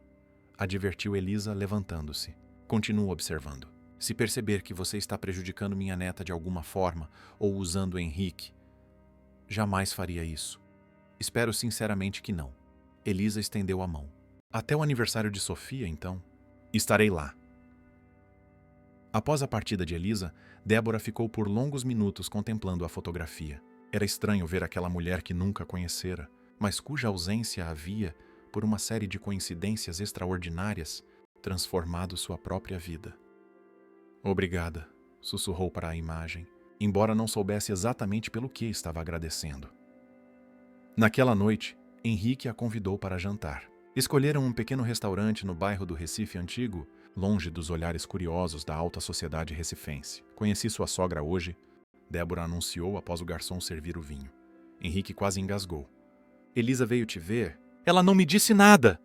advertiu Elisa levantando-se. Continuo observando. Se perceber que você está prejudicando minha neta de alguma forma ou usando Henrique, jamais faria isso. Espero sinceramente que não. Elisa estendeu a mão. Até o aniversário de Sofia, então? Estarei lá. Após a partida de Elisa, Débora ficou por longos minutos contemplando a fotografia. Era estranho ver aquela mulher que nunca conhecera, mas cuja ausência havia, por uma série de coincidências extraordinárias, transformado sua própria vida. Obrigada, sussurrou para a imagem, embora não soubesse exatamente pelo que estava agradecendo. Naquela noite, Henrique a convidou para jantar. Escolheram um pequeno restaurante no bairro do Recife Antigo, longe dos olhares curiosos da alta sociedade recifense. Conheci sua sogra hoje, Débora anunciou após o garçom servir o vinho. Henrique quase engasgou. Elisa veio te ver? Ela não me disse nada!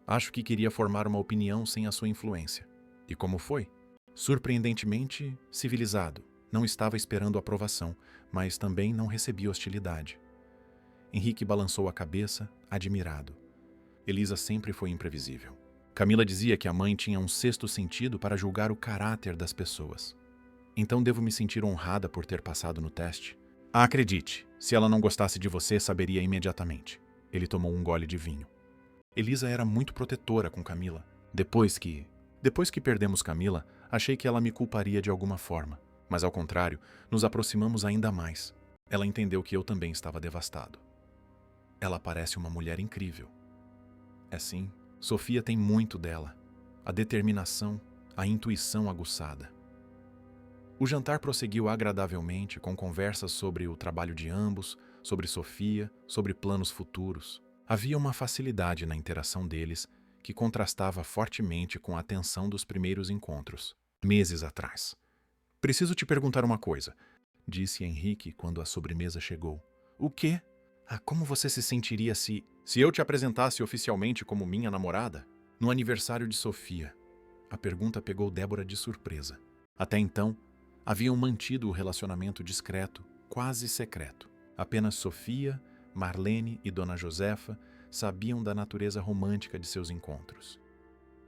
Acho que queria formar uma opinião sem a sua influência. E como foi? Surpreendentemente civilizado. Não estava esperando aprovação, mas também não recebia hostilidade. Henrique balançou a cabeça, admirado. Elisa sempre foi imprevisível. Camila dizia que a mãe tinha um sexto sentido para julgar o caráter das pessoas. Então devo me sentir honrada por ter passado no teste? Acredite, se ela não gostasse de você, saberia imediatamente. Ele tomou um gole de vinho. Elisa era muito protetora com Camila. Depois que perdemos Camila, achei que ela me culparia de alguma forma. Mas ao contrário, nos aproximamos ainda mais. Ela entendeu que eu também estava devastado. Ela parece uma mulher incrível. É sim, Sofia tem muito dela. A determinação, a intuição aguçada. O jantar prosseguiu agradavelmente, com conversas sobre o trabalho de ambos, sobre Sofia, sobre planos futuros. Havia uma facilidade na interação deles que contrastava fortemente com a tensão dos primeiros encontros, meses atrás. Preciso te perguntar uma coisa, disse Henrique quando a sobremesa chegou. O quê? Como você se sentiria se eu te apresentasse oficialmente como minha namorada? No aniversário de Sofia. A pergunta pegou Débora de surpresa. Até então, haviam mantido o relacionamento discreto, quase secreto. Apenas Sofia, Marlene e Dona Josefa sabiam da natureza romântica de seus encontros.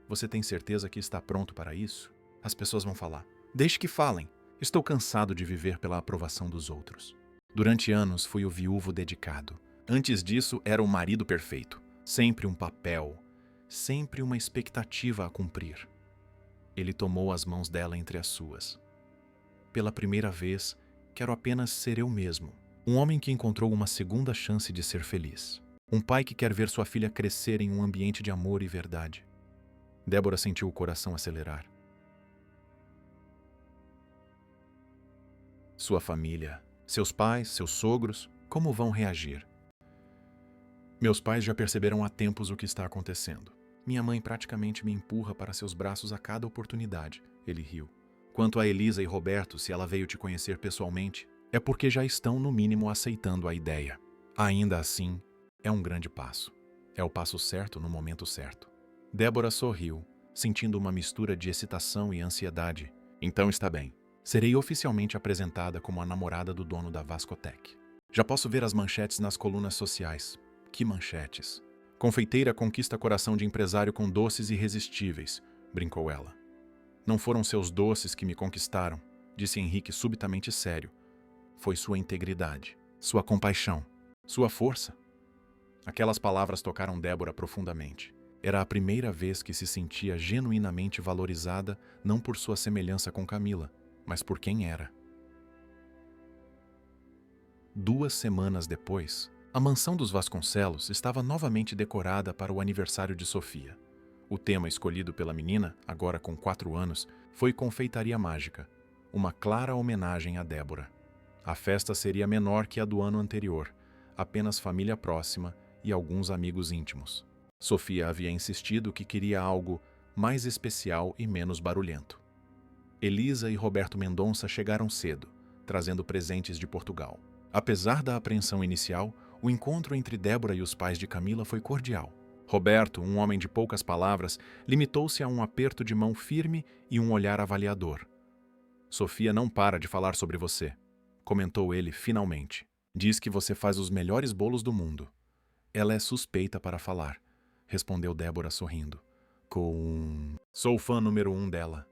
Você tem certeza que está pronto para isso? As pessoas vão falar. Deixe que falem. Estou cansado de viver pela aprovação dos outros. Durante anos fui o viúvo dedicado. Antes disso, era o marido perfeito. Sempre um papel, sempre uma expectativa a cumprir. Ele tomou as mãos dela entre as suas. Pela primeira vez, quero apenas ser eu mesmo. Um homem que encontrou uma segunda chance de ser feliz. Um pai que quer ver sua filha crescer em um ambiente de amor e verdade. Débora sentiu o coração acelerar. Sua família, seus pais, seus sogros, como vão reagir? Meus pais já perceberam há tempos o que está acontecendo. Minha mãe praticamente me empurra para seus braços a cada oportunidade. Ele riu. Quanto a Elisa e Roberto, se ela veio te conhecer pessoalmente, é porque já estão, no mínimo, aceitando a ideia. Ainda assim, é um grande passo. É o passo certo no momento certo. Débora sorriu, sentindo uma mistura de excitação e ansiedade. Então está bem. Serei oficialmente apresentada como a namorada do dono da Vascotec. Já posso ver as manchetes nas colunas sociais. Que manchetes! Confeiteira conquista coração de empresário com doces irresistíveis, brincou ela. Não foram seus doces que me conquistaram, disse Henrique subitamente sério. Foi sua integridade, sua compaixão, sua força. Aquelas palavras tocaram Débora profundamente. Era a primeira vez que se sentia genuinamente valorizada, não por sua semelhança com Camila, mas por quem era. 2 semanas depois, a mansão dos Vasconcelos estava novamente decorada para o aniversário de Sofia. O tema escolhido pela menina, agora com 4 anos, foi Confeitaria Mágica, uma clara homenagem a Débora. A festa seria menor que a do ano anterior, apenas família próxima e alguns amigos íntimos. Sofia havia insistido que queria algo mais especial e menos barulhento. Elisa e Roberto Mendonça chegaram cedo, trazendo presentes de Portugal. Apesar da apreensão inicial, o encontro entre Débora e os pais de Camila foi cordial. Roberto, um homem de poucas palavras, limitou-se a um aperto de mão firme e um olhar avaliador. Sofia não para de falar sobre você, comentou ele finalmente. Diz que você faz os melhores bolos do mundo. Ela é suspeita para falar, respondeu Débora sorrindo. Sou fã número 1 dela.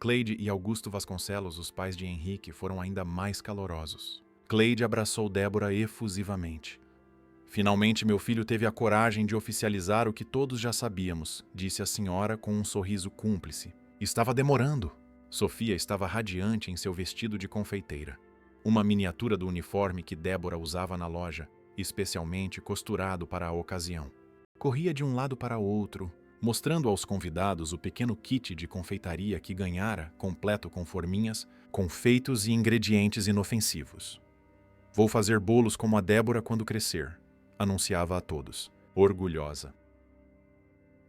Cleide e Augusto Vasconcelos, os pais de Henrique, foram ainda mais calorosos. Cleide abraçou Débora efusivamente. Finalmente meu filho teve a coragem de oficializar o que todos já sabíamos, disse a senhora com um sorriso cúmplice. Estava demorando. Sofia estava radiante em seu vestido de confeiteira. Uma miniatura do uniforme que Débora usava na loja, especialmente costurado para a ocasião. Corria de um lado para outro, mostrando aos convidados o pequeno kit de confeitaria que ganhara, completo com forminhas, confeitos e ingredientes inofensivos. Vou fazer bolos como a Débora quando crescer, anunciava a todos, orgulhosa.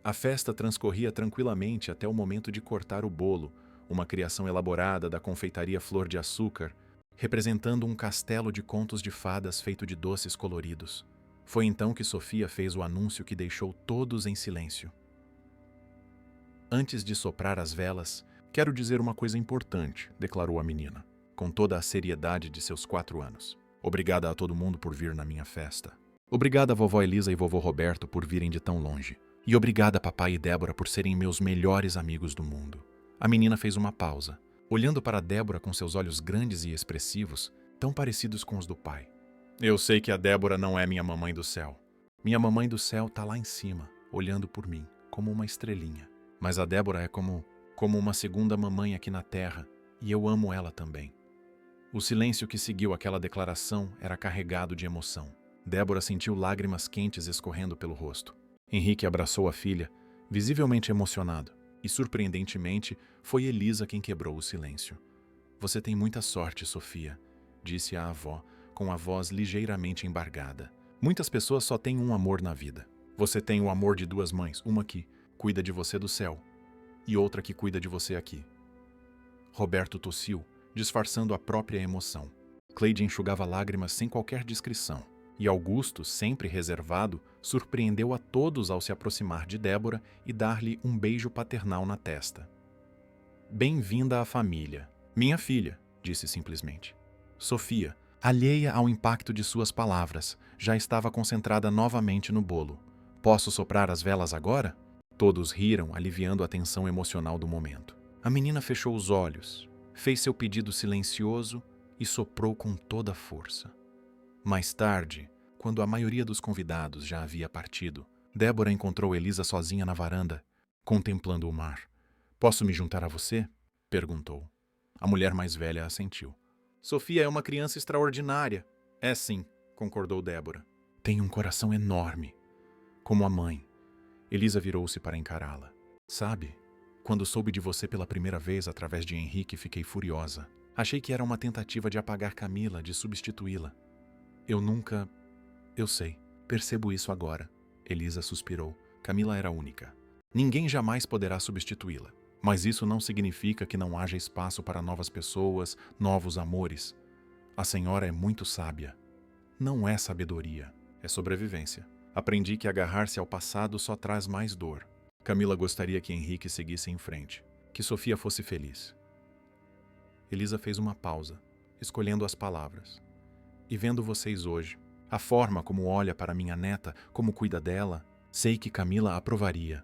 A festa transcorria tranquilamente até o momento de cortar o bolo, uma criação elaborada da confeitaria Flor de Açúcar, representando um castelo de contos de fadas feito de doces coloridos. Foi então que Sofia fez o anúncio que deixou todos em silêncio. Antes de soprar as velas, quero dizer uma coisa importante, declarou a menina, com toda a seriedade de seus 4 anos. Obrigada a todo mundo por vir na minha festa. Obrigada a vovó Elisa e vovô Roberto por virem de tão longe. E obrigada a papai e Débora por serem meus melhores amigos do mundo. A menina fez uma pausa, olhando para Débora com seus olhos grandes e expressivos, tão parecidos com os do pai. Eu sei que a Débora não é minha mamãe do céu. Minha mamãe do céu está lá em cima, olhando por mim, como uma estrelinha. Mas a Débora é como uma segunda mamãe aqui na terra, e eu amo ela também. O silêncio que seguiu aquela declaração era carregado de emoção. Débora sentiu lágrimas quentes escorrendo pelo rosto. Henrique abraçou a filha, visivelmente emocionado, e surpreendentemente foi Elisa quem quebrou o silêncio. Você tem muita sorte, Sofia, disse a avó, com a voz ligeiramente embargada. Muitas pessoas só têm um amor na vida. Você tem o amor de 2 mães, uma que cuida de você do céu e outra que cuida de você aqui. Roberto tossiu, disfarçando a própria emoção. Cleide enxugava lágrimas sem qualquer discrição, e Augusto, sempre reservado, surpreendeu a todos ao se aproximar de Débora e dar-lhe um beijo paternal na testa. Bem-vinda à família. Minha filha, disse simplesmente. Sofia, alheia ao impacto de suas palavras, já estava concentrada novamente no bolo. Posso soprar as velas agora? Todos riram, aliviando a tensão emocional do momento. A menina fechou os olhos, fez seu pedido silencioso e soprou com toda a força. Mais tarde, quando a maioria dos convidados já havia partido, Débora encontrou Elisa sozinha na varanda, contemplando o mar. Posso me juntar a você? Perguntou. A mulher mais velha assentiu. Sofia é uma criança extraordinária. É sim, concordou Débora. Tem um coração enorme, como a mãe. Elisa virou-se para encará-la. Sabe, quando soube de você pela primeira vez através de Henrique, fiquei furiosa. Achei que era uma tentativa de apagar Camila, de substituí-la. Eu nunca... Eu sei. Percebo isso agora. Elisa suspirou. Camila era única. Ninguém jamais poderá substituí-la. Mas isso não significa que não haja espaço para novas pessoas, novos amores. A senhora é muito sábia. Não é sabedoria, é sobrevivência. Aprendi que agarrar-se ao passado só traz mais dor. Camila gostaria que Henrique seguisse em frente, que Sofia fosse feliz. Elisa fez uma pausa, escolhendo as palavras. E vendo vocês hoje, a forma como olha para minha neta, como cuida dela, sei que Camila aprovaria.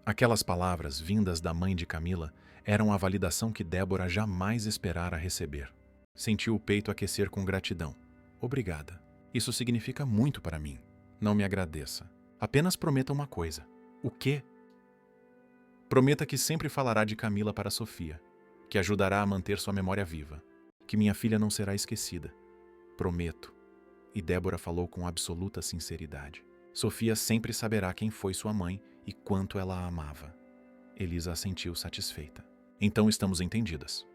Aquelas palavras, vindas da mãe de Camila, eram a validação que Débora jamais esperara receber. Sentiu o peito aquecer com gratidão. Obrigada. Isso significa muito para mim. Não me agradeça. Apenas prometa uma coisa. O quê? Prometa que sempre falará de Camila para Sofia, que ajudará a manter sua memória viva, que minha filha não será esquecida. Prometo. E Débora falou com absoluta sinceridade. Sofia sempre saberá quem foi sua mãe e quanto ela a amava. Elisa assentiu satisfeita. Então estamos entendidas.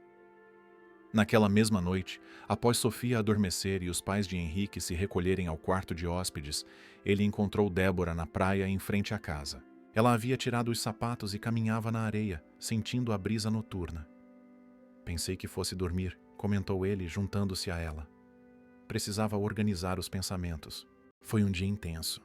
Naquela mesma noite, após Sofia adormecer e os pais de Henrique se recolherem ao quarto de hóspedes, ele encontrou Débora na praia em frente à casa. Ela havia tirado os sapatos e caminhava na areia, sentindo a brisa noturna. Pensei que fosse dormir, comentou ele, juntando-se a ela. Precisava organizar os pensamentos. Foi um dia intenso.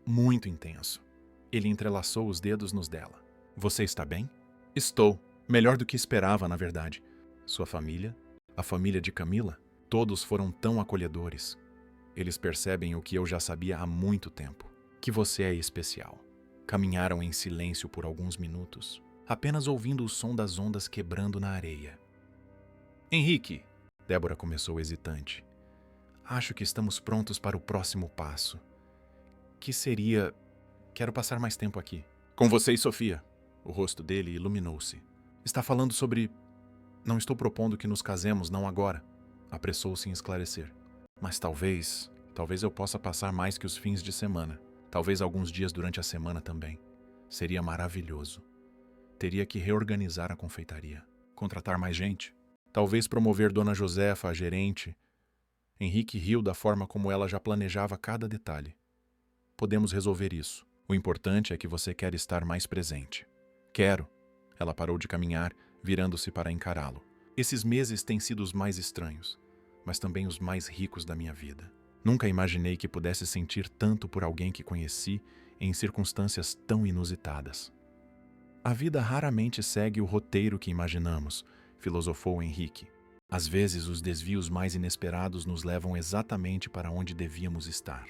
Muito intenso. Ele entrelaçou os dedos nos dela. Você está bem? Estou. Melhor do que esperava, na verdade. Sua família? A família de Camila? Todos foram tão acolhedores. Eles percebem o que eu já sabia há muito tempo. Que você é especial. Caminharam em silêncio por alguns minutos, apenas ouvindo o som das ondas quebrando na areia. Henrique, Débora começou hesitante. Acho que estamos prontos para o próximo passo. Que seria... Quero passar mais tempo aqui. Com você e Sofia. O rosto dele iluminou-se. Está falando sobre... Não estou propondo que nos casemos, não agora. Apressou-se em esclarecer. Mas talvez eu possa passar mais que os fins de semana. Talvez alguns dias durante a semana também. Seria maravilhoso. Teria que reorganizar a confeitaria. Contratar mais gente. Talvez promover Dona Josefa a gerente. Henrique riu da forma como ela já planejava cada detalhe. Podemos resolver isso. O importante é que você quer estar mais presente. Quero. Ela parou de caminhar, virando-se para encará-lo. Esses meses têm sido os mais estranhos, mas também os mais ricos da minha vida. Nunca imaginei que pudesse sentir tanto por alguém que conheci em circunstâncias tão inusitadas. A vida raramente segue o roteiro que imaginamos, filosofou Henrique. Às vezes, os desvios mais inesperados nos levam exatamente para onde devíamos estar.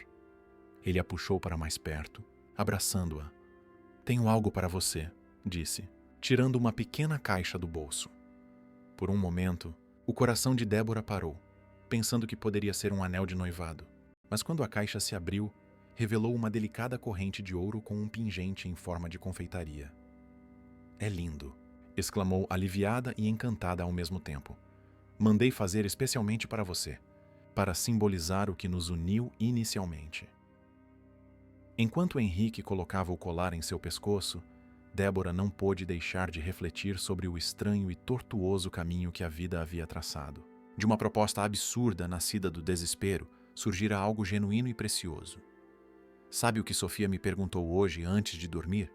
Ele a puxou para mais perto, abraçando-a. Tenho algo para você, disse, tirando uma pequena caixa do bolso. Por um momento, o coração de Débora parou, pensando que poderia ser um anel de noivado. Mas quando a caixa se abriu, revelou uma delicada corrente de ouro com um pingente em forma de confeitaria. É lindo, exclamou aliviada e encantada ao mesmo tempo. Mandei fazer especialmente para você, para simbolizar o que nos uniu inicialmente. Enquanto Henrique colocava o colar em seu pescoço, Débora não pôde deixar de refletir sobre o estranho e tortuoso caminho que a vida havia traçado. De uma proposta absurda nascida do desespero, surgira algo genuíno e precioso. Sabe o que Sofia me perguntou hoje antes de dormir?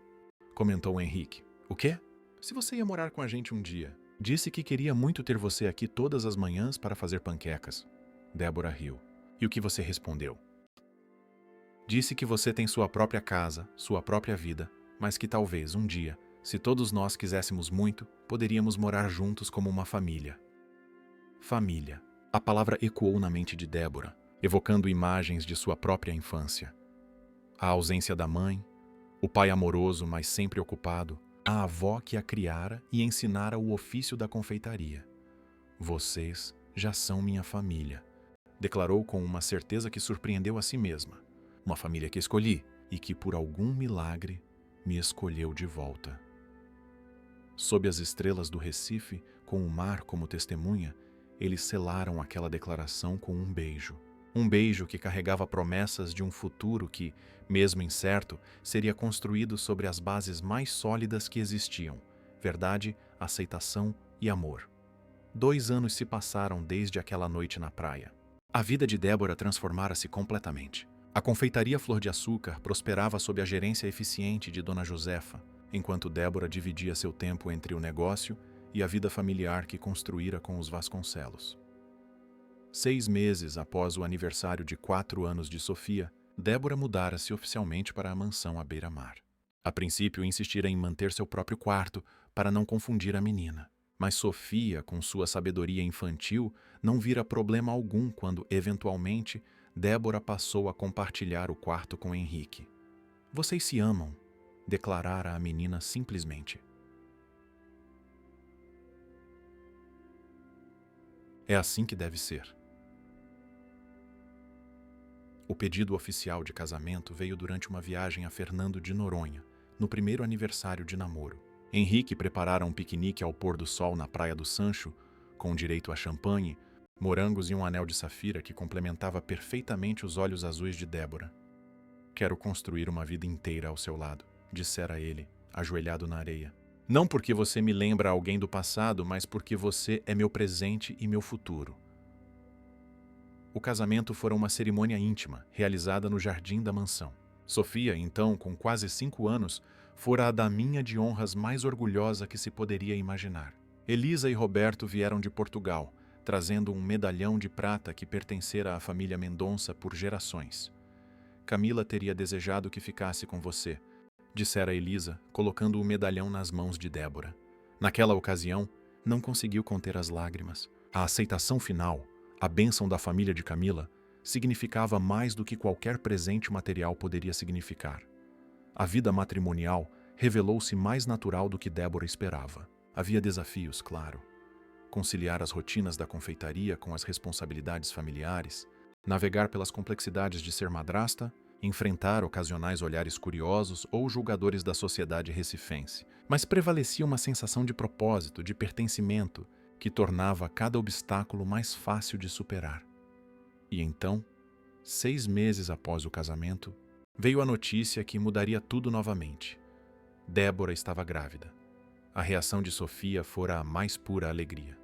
Comentou Henrique. O quê? Se você ia morar com a gente um dia. Disse que queria muito ter você aqui todas as manhãs para fazer panquecas. Débora riu. E o que você respondeu? Disse que você tem sua própria casa, sua própria vida, mas que talvez um dia, se todos nós quiséssemos muito, poderíamos morar juntos como uma família. Família. A palavra ecoou na mente de Débora, evocando imagens de sua própria infância. A ausência da mãe, o pai amoroso, mas sempre ocupado, a avó que a criara e ensinara o ofício da confeitaria. Vocês já são minha família, declarou com uma certeza que surpreendeu a si mesma. Uma família que escolhi e que, por algum milagre, me escolheu de volta. Sob as estrelas do Recife, com o mar como testemunha, eles selaram aquela declaração com um beijo. Um beijo que carregava promessas de um futuro que, mesmo incerto, seria construído sobre as bases mais sólidas que existiam: verdade, aceitação e amor. 2 anos se passaram desde aquela noite na praia. A vida de Débora transformara-se completamente. A confeitaria Flor de Açúcar prosperava sob a gerência eficiente de Dona Josefa, enquanto Débora dividia seu tempo entre o negócio e a vida familiar que construíra com os Vasconcelos. 6 meses após o aniversário de 4 anos de Sofia, Débora mudara-se oficialmente para a mansão à beira-mar. A princípio, insistira em manter seu próprio quarto para não confundir a menina. Mas Sofia, com sua sabedoria infantil, não vira problema algum quando, eventualmente, Débora passou a compartilhar o quarto com Henrique. "Vocês se amam", declarara a menina simplesmente. "É assim que deve ser." O pedido oficial de casamento veio durante uma viagem a Fernando de Noronha, no primeiro aniversário de namoro. Henrique preparara um piquenique ao pôr do sol na Praia do Sancho, com direito a champanhe, morangos e um anel de safira que complementava perfeitamente os olhos azuis de Débora. "Quero construir uma vida inteira ao seu lado", dissera ele, ajoelhado na areia. "Não porque você me lembra alguém do passado, mas porque você é meu presente e meu futuro." O casamento fora uma cerimônia íntima, realizada no jardim da mansão. Sofia, então, com quase 5 anos, fora a daminha de honras mais orgulhosa que se poderia imaginar. Elisa e Roberto vieram de Portugal, trazendo um medalhão de prata que pertencera à família Mendonça por gerações. "Camila teria desejado que ficasse com você", dissera Elisa, colocando o medalhão nas mãos de Débora. Naquela ocasião, não conseguiu conter as lágrimas. A aceitação final, a bênção da família de Camila, significava mais do que qualquer presente material poderia significar. A vida matrimonial revelou-se mais natural do que Débora esperava. Havia desafios, claro. Conciliar as rotinas da confeitaria com as responsabilidades familiares, navegar pelas complexidades de ser madrasta, enfrentar ocasionais olhares curiosos ou julgadores da sociedade recifense. Mas prevalecia uma sensação de propósito, de pertencimento, que tornava cada obstáculo mais fácil de superar. E então, 6 meses após o casamento, veio a notícia que mudaria tudo novamente. Débora estava grávida. A reação de Sofia fora a mais pura alegria.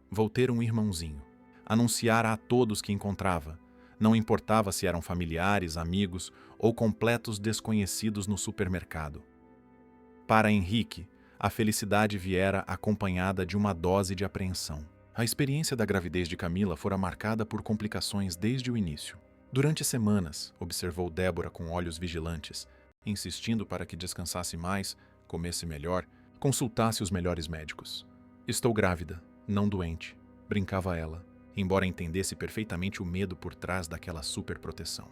"Vou ter um irmãozinho", anunciara a todos que encontrava. Não importava se eram familiares, amigos ou completos desconhecidos no supermercado. Para Henrique, a felicidade viera acompanhada de uma dose de apreensão. A experiência da gravidez de Camila fora marcada por complicações desde o início. Durante semanas, observou Débora com olhos vigilantes, insistindo para que descansasse mais, comesse melhor, consultasse os melhores médicos. "Estou grávida, não doente", brincava ela, embora entendesse perfeitamente o medo por trás daquela superproteção.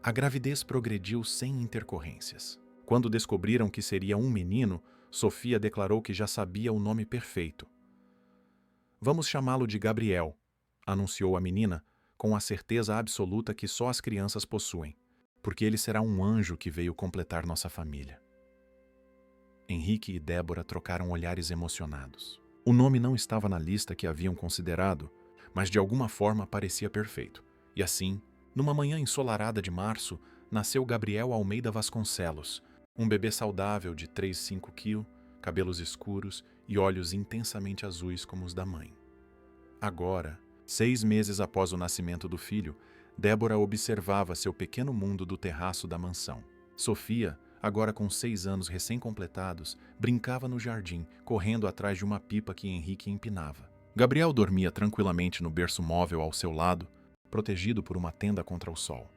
A gravidez progrediu sem intercorrências. Quando descobriram que seria um menino, Sofia declarou que já sabia o nome perfeito. "Vamos chamá-lo de Gabriel", anunciou a menina, com a certeza absoluta que só as crianças possuem, "porque ele será um anjo que veio completar nossa família." Henrique e Débora trocaram olhares emocionados. O nome não estava na lista que haviam considerado, mas de alguma forma parecia perfeito. E assim, numa manhã ensolarada de março, nasceu Gabriel Almeida Vasconcelos, um bebê saudável de 3,5 kg, cabelos escuros e olhos intensamente azuis como os da mãe. Agora, 6 meses após o nascimento do filho, Débora observava seu pequeno mundo do terraço da mansão. Sofia, agora com 6 anos recém-completados, brincava no jardim, correndo atrás de uma pipa que Henrique empinava. Gabriel dormia tranquilamente no berço móvel ao seu lado, protegido por uma tenda contra o sol.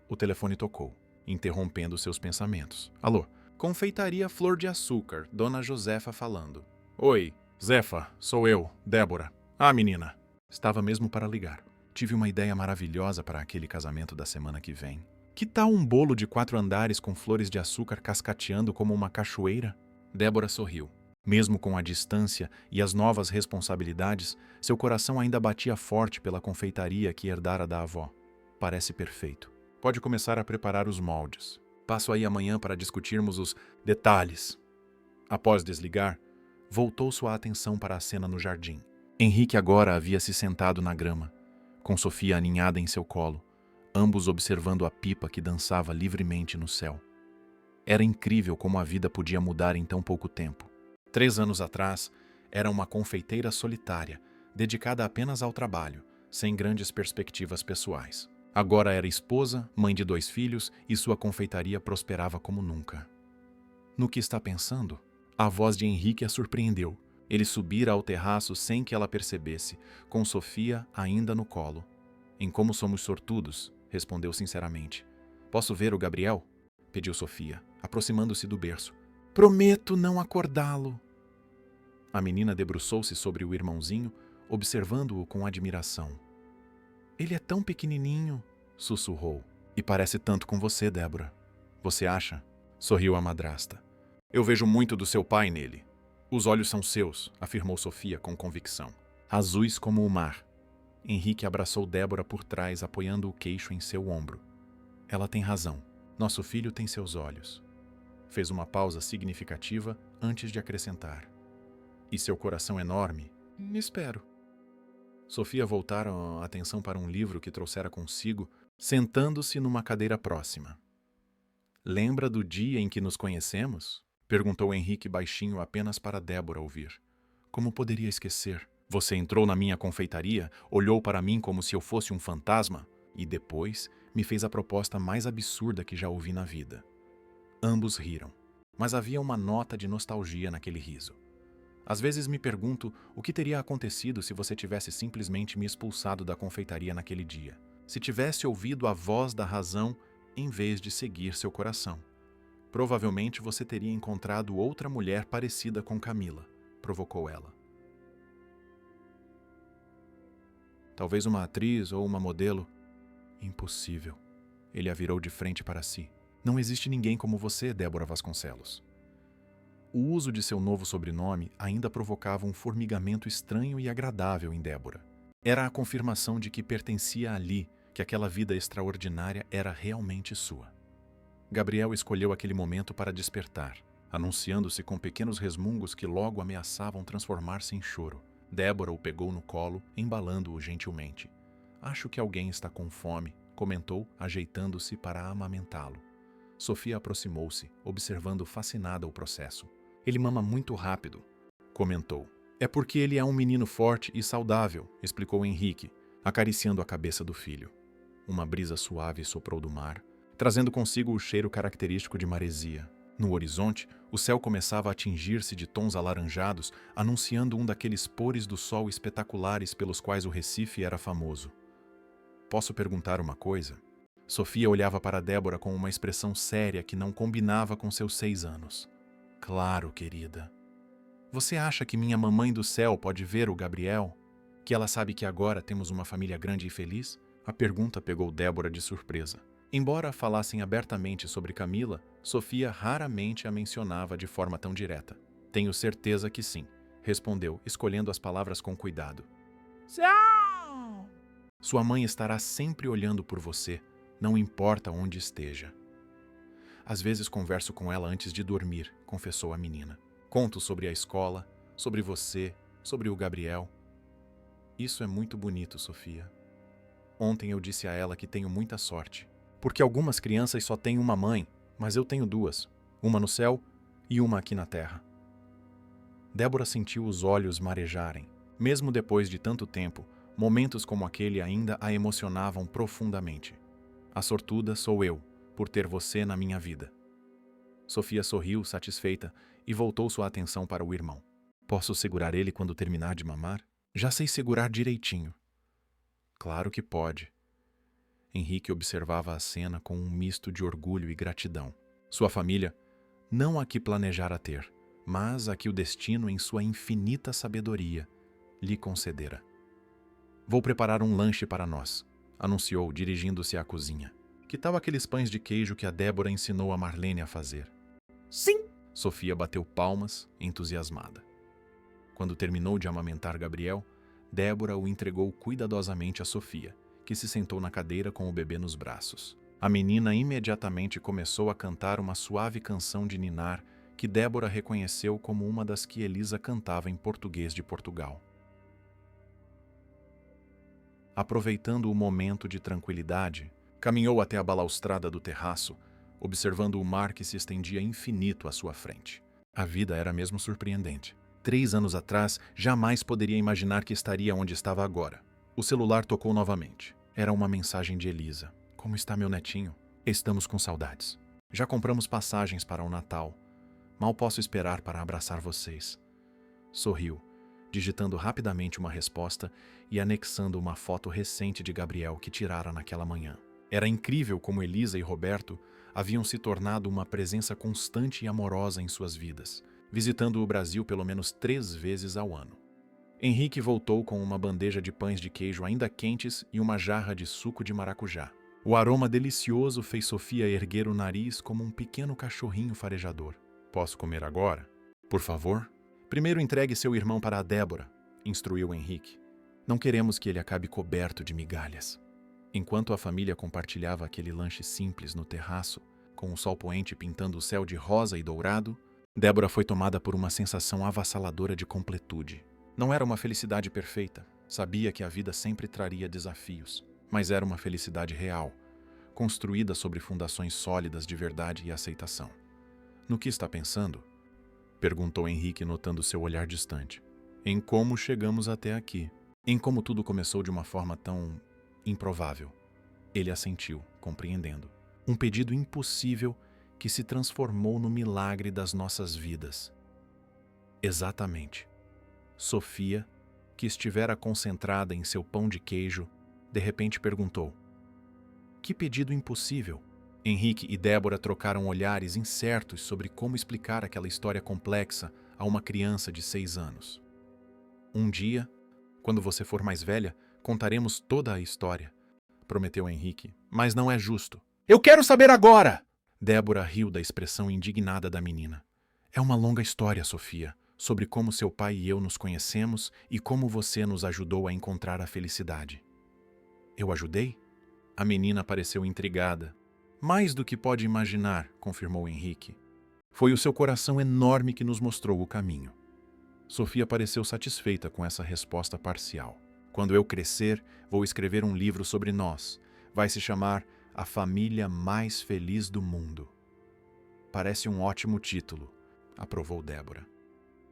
O telefone tocou, interrompendo seus pensamentos. "Alô? Confeitaria Flor de Açúcar, Dona Josefa falando." "Oi, Zefa, sou eu, Débora." "Ah, menina." Estava mesmo para ligar. "Tive uma ideia maravilhosa para aquele casamento da semana que vem. Que tal um bolo de 4 andares com flores de açúcar cascateando como uma cachoeira?" Débora sorriu. Mesmo com a distância e as novas responsabilidades, seu coração ainda batia forte pela confeitaria que herdara da avó. "Parece perfeito. Pode começar a preparar os moldes. Passo aí amanhã para discutirmos os detalhes." Após desligar, voltou sua atenção para a cena no jardim. Henrique agora havia se sentado na grama, com Sofia aninhada em seu colo, ambos observando a pipa que dançava livremente no céu. Era incrível como a vida podia mudar em tão pouco tempo. 3 anos atrás, Era uma confeiteira solitária, dedicada apenas ao trabalho, sem grandes perspectivas pessoais. Agora era esposa, mãe de 2 filhos e sua confeitaria prosperava como nunca. No que está pensando? A voz de Henrique a surpreendeu. Ele subira ao terraço sem que ela percebesse, com Sofia ainda no colo. Em como somos sortudos, respondeu sinceramente. Posso ver o Gabriel? Pediu Sofia, aproximando-se do berço. Prometo não acordá-lo. A menina debruçou-se sobre o irmãozinho, observando-o com admiração. Ele é tão pequenininho, sussurrou. E parece tanto com você, Débora. Você acha? Sorriu a madrasta. Eu vejo muito do seu pai nele. Os olhos são seus, afirmou Sofia com convicção. Azuis como o mar. Henrique abraçou Débora por trás, apoiando o queixo em seu ombro. Ela tem razão. Nosso filho tem seus olhos. Fez uma pausa significativa antes de acrescentar. E seu coração enorme? Espero. Sofia voltara a atenção para um livro que trouxera consigo, sentando-se numa cadeira próxima. Lembra do dia em que nos conhecemos? Perguntou Henrique baixinho apenas para Débora ouvir. Como poderia esquecer? Você entrou na minha confeitaria, olhou para mim como se eu fosse um fantasma e depois me fez a proposta mais absurda que já ouvi na vida. Ambos riram, mas havia uma nota de nostalgia naquele riso. Às vezes me pergunto o que teria acontecido se você tivesse simplesmente me expulsado da confeitaria naquele dia. Se tivesse ouvido a voz da razão em vez de seguir seu coração. Provavelmente você teria encontrado outra mulher parecida com Camila, provocou ela. Talvez uma atriz ou uma modelo. Impossível. Ele a virou de frente para si. Não existe ninguém como você, Débora Vasconcelos. O uso de seu novo sobrenome ainda provocava um formigamento estranho e agradável em Débora. Era a confirmação de que pertencia ali, que aquela vida extraordinária era realmente sua. Gabriel escolheu aquele momento para despertar, anunciando-se com pequenos resmungos que logo ameaçavam transformar-se em choro. Débora o pegou no colo, embalando-o gentilmente. Acho que alguém está com fome, comentou, ajeitando-se para amamentá-lo. Sofia aproximou-se, observando fascinada o processo. Ele mama muito rápido, comentou. É porque ele é um menino forte e saudável, explicou Henrique, acariciando a cabeça do filho. Uma brisa suave soprou do mar, trazendo consigo o cheiro característico de maresia. No horizonte, o céu começava a tingir-se de tons alaranjados, anunciando um daqueles pôres do sol espetaculares pelos quais o Recife era famoso. Posso perguntar uma coisa? Sofia olhava para Débora com uma expressão séria que não combinava com seus 6 anos. Claro, querida. Você acha que minha mamãe do céu pode ver o Gabriel? Que ela sabe que agora temos uma família grande e feliz? A pergunta pegou Débora de surpresa. Embora falassem abertamente sobre Camila, Sofia raramente a mencionava de forma tão direta. Tenho certeza que sim, respondeu, escolhendo as palavras com cuidado. Tchau! Sua mãe estará sempre olhando por você, não importa onde esteja. Às vezes converso com ela antes de dormir, confessou a menina. Conto sobre a escola, sobre você, sobre o Gabriel. Isso é muito bonito, Sofia. Ontem eu disse a ela que tenho muita sorte. Porque algumas crianças só têm uma mãe, mas eu tenho 2. Uma no céu e uma aqui na terra. Débora sentiu os olhos marejarem. Mesmo depois de tanto tempo, momentos como aquele ainda a emocionavam profundamente. A sortuda sou eu, por ter você na minha vida. Sofia sorriu, satisfeita, e voltou sua atenção para o irmão. Posso segurar ele quando terminar de mamar? Já sei segurar direitinho. Claro que pode. Henrique observava a cena com um misto de orgulho e gratidão. Sua família, não a que planejara ter, mas a que o destino, em sua infinita sabedoria, lhe concedera. Vou preparar um lanche para nós, anunciou, dirigindo-se à cozinha. Que tal aqueles pães de queijo que a Débora ensinou a Marlene a fazer? Sim! Sofia bateu palmas, entusiasmada. Quando terminou de amamentar Gabriel, Débora o entregou cuidadosamente a Sofia, que se sentou na cadeira com o bebê nos braços. A menina imediatamente começou a cantar uma suave canção de ninar que Débora reconheceu como uma das que Elisa cantava em português de Portugal. Aproveitando o momento de tranquilidade, caminhou até a balaustrada do terraço, observando o mar que se estendia infinito à sua frente. A vida era mesmo surpreendente. 3 anos atrás, jamais poderia imaginar que estaria onde estava agora. O celular tocou novamente. Era uma mensagem de Elisa. Como está meu netinho? Estamos com saudades. Já compramos passagens para o Natal. Mal posso esperar para abraçar vocês. Sorriu, digitando rapidamente uma resposta e anexando uma foto recente de Gabriel que tirara naquela manhã. Era incrível como Elisa e Roberto haviam se tornado uma presença constante e amorosa em suas vidas, visitando o Brasil pelo menos 3 vezes ao ano. Henrique voltou com uma bandeja de pães de queijo ainda quentes e uma jarra de suco de maracujá. O aroma delicioso fez Sofia erguer o nariz como um pequeno cachorrinho farejador. Posso comer agora? Por favor? Primeiro entregue seu irmão para a Débora, instruiu Henrique. Não queremos que ele acabe coberto de migalhas. Enquanto a família compartilhava aquele lanche simples no terraço, com o sol poente pintando o céu de rosa e dourado, Débora foi tomada por uma sensação avassaladora de completude. Não era uma felicidade perfeita, sabia que a vida sempre traria desafios, mas era uma felicidade real, construída sobre fundações sólidas de verdade e aceitação. No que está pensando? Perguntou Henrique, notando seu olhar distante. Em como chegamos até aqui. Em como tudo começou de uma forma tão improvável. Ele assentiu, compreendendo. Um pedido impossível que se transformou no milagre das nossas vidas. Exatamente. Sofia, que estivera concentrada em seu pão de queijo, de repente perguntou: que pedido impossível? Henrique e Débora trocaram olhares incertos sobre como explicar aquela história complexa a uma criança de 6 anos. Um dia, quando você for mais velha, contaremos toda a história, prometeu Henrique, mas não é justo. Eu quero saber agora! Débora riu da expressão indignada da menina. É uma longa história, Sofia, sobre como seu pai e eu nos conhecemos e como você nos ajudou a encontrar a felicidade. Eu ajudei? A menina pareceu intrigada. Mais do que pode imaginar, confirmou Henrique. Foi o seu coração enorme que nos mostrou o caminho. Sofia pareceu satisfeita com essa resposta parcial. Quando eu crescer, vou escrever um livro sobre nós. Vai se chamar A Família Mais Feliz do Mundo. Parece um ótimo título, aprovou Débora.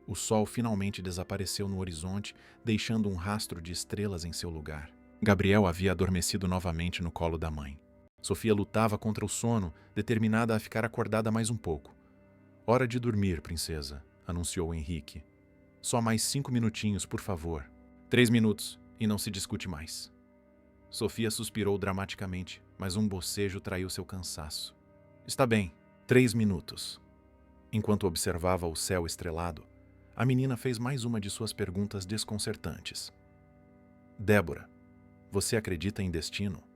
O sol finalmente desapareceu no horizonte, deixando um rastro de estrelas em seu lugar. Gabriel havia adormecido novamente no colo da mãe. Sofia lutava contra o sono, determinada a ficar acordada mais um pouco. Hora de dormir, princesa, anunciou Henrique. Só mais 5 minutinhos, por favor. 3 minutos, e não se discute mais. Sofia suspirou dramaticamente, mas um bocejo traiu seu cansaço. Está bem, 3 minutos. Enquanto observava o céu estrelado, a menina fez mais uma de suas perguntas desconcertantes. Débora, você acredita em destino?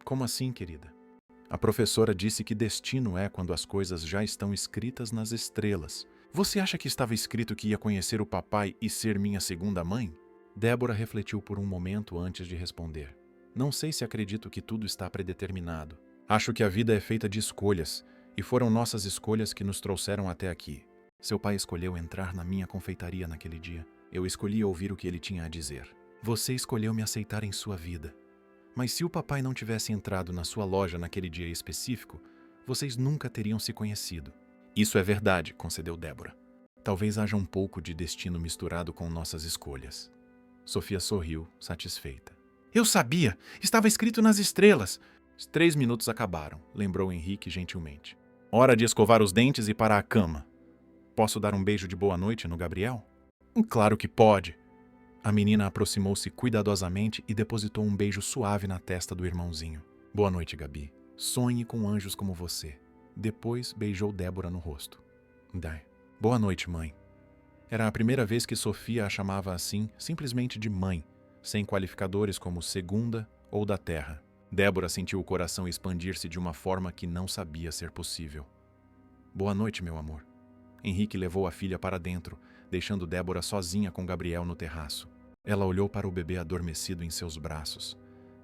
Como assim, querida? A professora disse que destino é quando as coisas já estão escritas nas estrelas. Você acha que estava escrito que ia conhecer o papai e ser minha segunda mãe? Débora refletiu por um momento antes de responder. Não sei se acredito que tudo está predeterminado. Acho que a vida é feita de escolhas, e foram nossas escolhas que nos trouxeram até aqui. Seu pai escolheu entrar na minha confeitaria naquele dia. Eu escolhi ouvir o que ele tinha a dizer. Você escolheu me aceitar em sua vida. Mas se o papai não tivesse entrado na sua loja naquele dia específico, vocês nunca teriam se conhecido. Isso é verdade, concedeu Débora. Talvez haja um pouco de destino misturado com nossas escolhas. Sofia sorriu, satisfeita. Eu sabia! Estava escrito nas estrelas! Os 3 minutos acabaram, lembrou Henrique gentilmente. Hora de escovar os dentes e para a cama. Posso dar um beijo de boa noite no Gabriel? Claro que pode! A menina aproximou-se cuidadosamente e depositou um beijo suave na testa do irmãozinho. Boa noite, Gabi. Sonhe com anjos como você. Depois beijou Débora no rosto. Boa noite, mãe. Era a primeira vez que Sofia a chamava assim, simplesmente de mãe, sem qualificadores como segunda ou da terra. Débora sentiu o coração expandir-se de uma forma que não sabia ser possível. Boa noite, meu amor. Henrique levou a filha para dentro, deixando Débora sozinha com Gabriel no terraço. Ela olhou para o bebê adormecido em seus braços.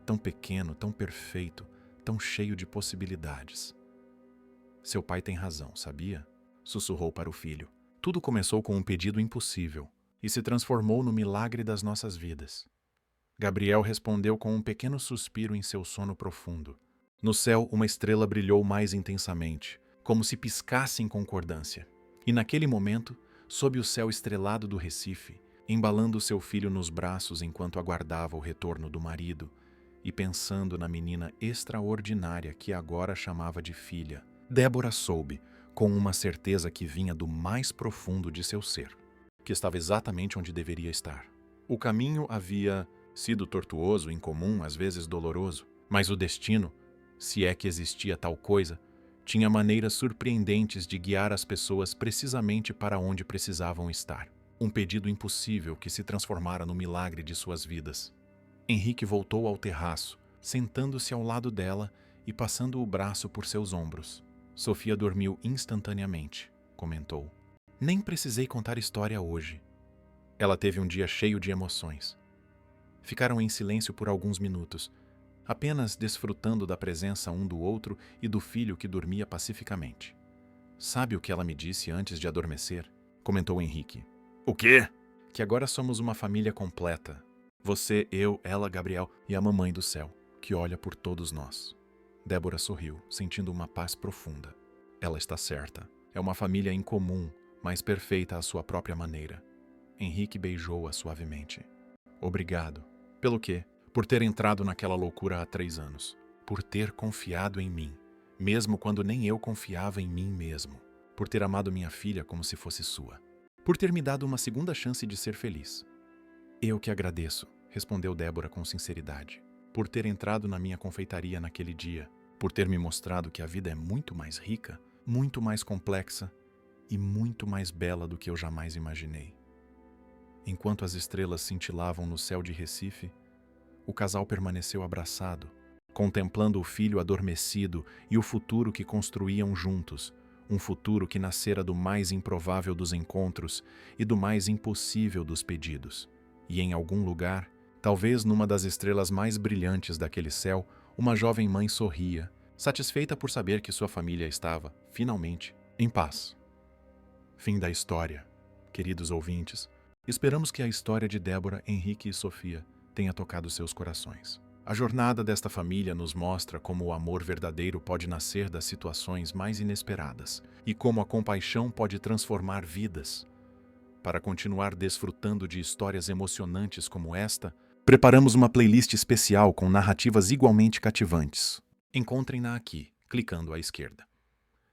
Tão pequeno, tão perfeito, tão cheio de possibilidades. Seu pai tem razão, sabia? Sussurrou para o filho. Tudo começou com um pedido impossível e se transformou no milagre das nossas vidas. Gabriel respondeu com um pequeno suspiro em seu sono profundo. No céu, uma estrela brilhou mais intensamente, como se piscasse em concordância. E naquele momento, sob o céu estrelado do Recife, embalando seu filho nos braços enquanto aguardava o retorno do marido e pensando na menina extraordinária que agora chamava de filha, Débora soube, com uma certeza que vinha do mais profundo de seu ser, que estava exatamente onde deveria estar. O caminho havia sido tortuoso, incomum, às vezes doloroso, mas o destino, se é que existia tal coisa, tinha maneiras surpreendentes de guiar as pessoas precisamente para onde precisavam estar. Um pedido impossível que se transformara no milagre de suas vidas. Henrique voltou ao terraço, sentando-se ao lado dela e passando o braço por seus ombros. Sofia dormiu instantaneamente, comentou. Nem precisei contar história hoje. Ela teve um dia cheio de emoções. Ficaram em silêncio por alguns minutos, apenas desfrutando da presença um do outro e do filho que dormia pacificamente. Sabe o que ela me disse antes de adormecer? Comentou Henrique. O quê? Que agora somos uma família completa. Você, eu, ela, Gabriel e a mamãe do céu, que olha por todos nós. Débora sorriu, sentindo uma paz profunda. Ela está certa. É uma família incomum, mas perfeita à sua própria maneira. Henrique beijou-a suavemente. Obrigado. Pelo quê? Por ter entrado naquela loucura há 3 anos. Por ter confiado em mim, mesmo quando nem eu confiava em mim mesmo. Por ter amado minha filha como se fosse sua. Por ter me dado uma segunda chance de ser feliz. Eu que agradeço, respondeu Débora com sinceridade. Por ter entrado na minha confeitaria naquele dia. Por ter me mostrado que a vida é muito mais rica, muito mais complexa e muito mais bela do que eu jamais imaginei. Enquanto as estrelas cintilavam no céu de Recife, o casal permaneceu abraçado, contemplando o filho adormecido e o futuro que construíam juntos, um futuro que nascera do mais improvável dos encontros e do mais impossível dos pedidos. E em algum lugar, talvez numa das estrelas mais brilhantes daquele céu, uma jovem mãe sorria, satisfeita por saber que sua família estava, finalmente, em paz. Fim da história. Queridos ouvintes, esperamos que a história de Débora, Henrique e Sofia tenha tocado seus corações. A jornada desta família nos mostra como o amor verdadeiro pode nascer das situações mais inesperadas e como a compaixão pode transformar vidas. Para continuar desfrutando de histórias emocionantes como esta, preparamos uma playlist especial com narrativas igualmente cativantes. Encontrem-na aqui, clicando à esquerda.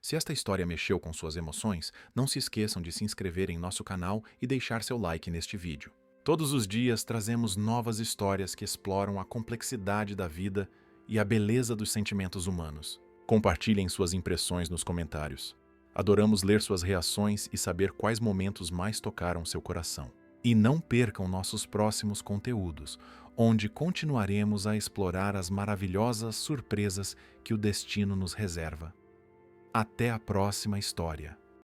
Se esta história mexeu com suas emoções, não se esqueçam de se inscrever em nosso canal e deixar seu like neste vídeo. Todos os dias trazemos novas histórias que exploram a complexidade da vida e a beleza dos sentimentos humanos. Compartilhem suas impressões nos comentários. Adoramos ler suas reações e saber quais momentos mais tocaram seu coração. E não percam nossos próximos conteúdos, onde continuaremos a explorar as maravilhosas surpresas que o destino nos reserva. Até a próxima história.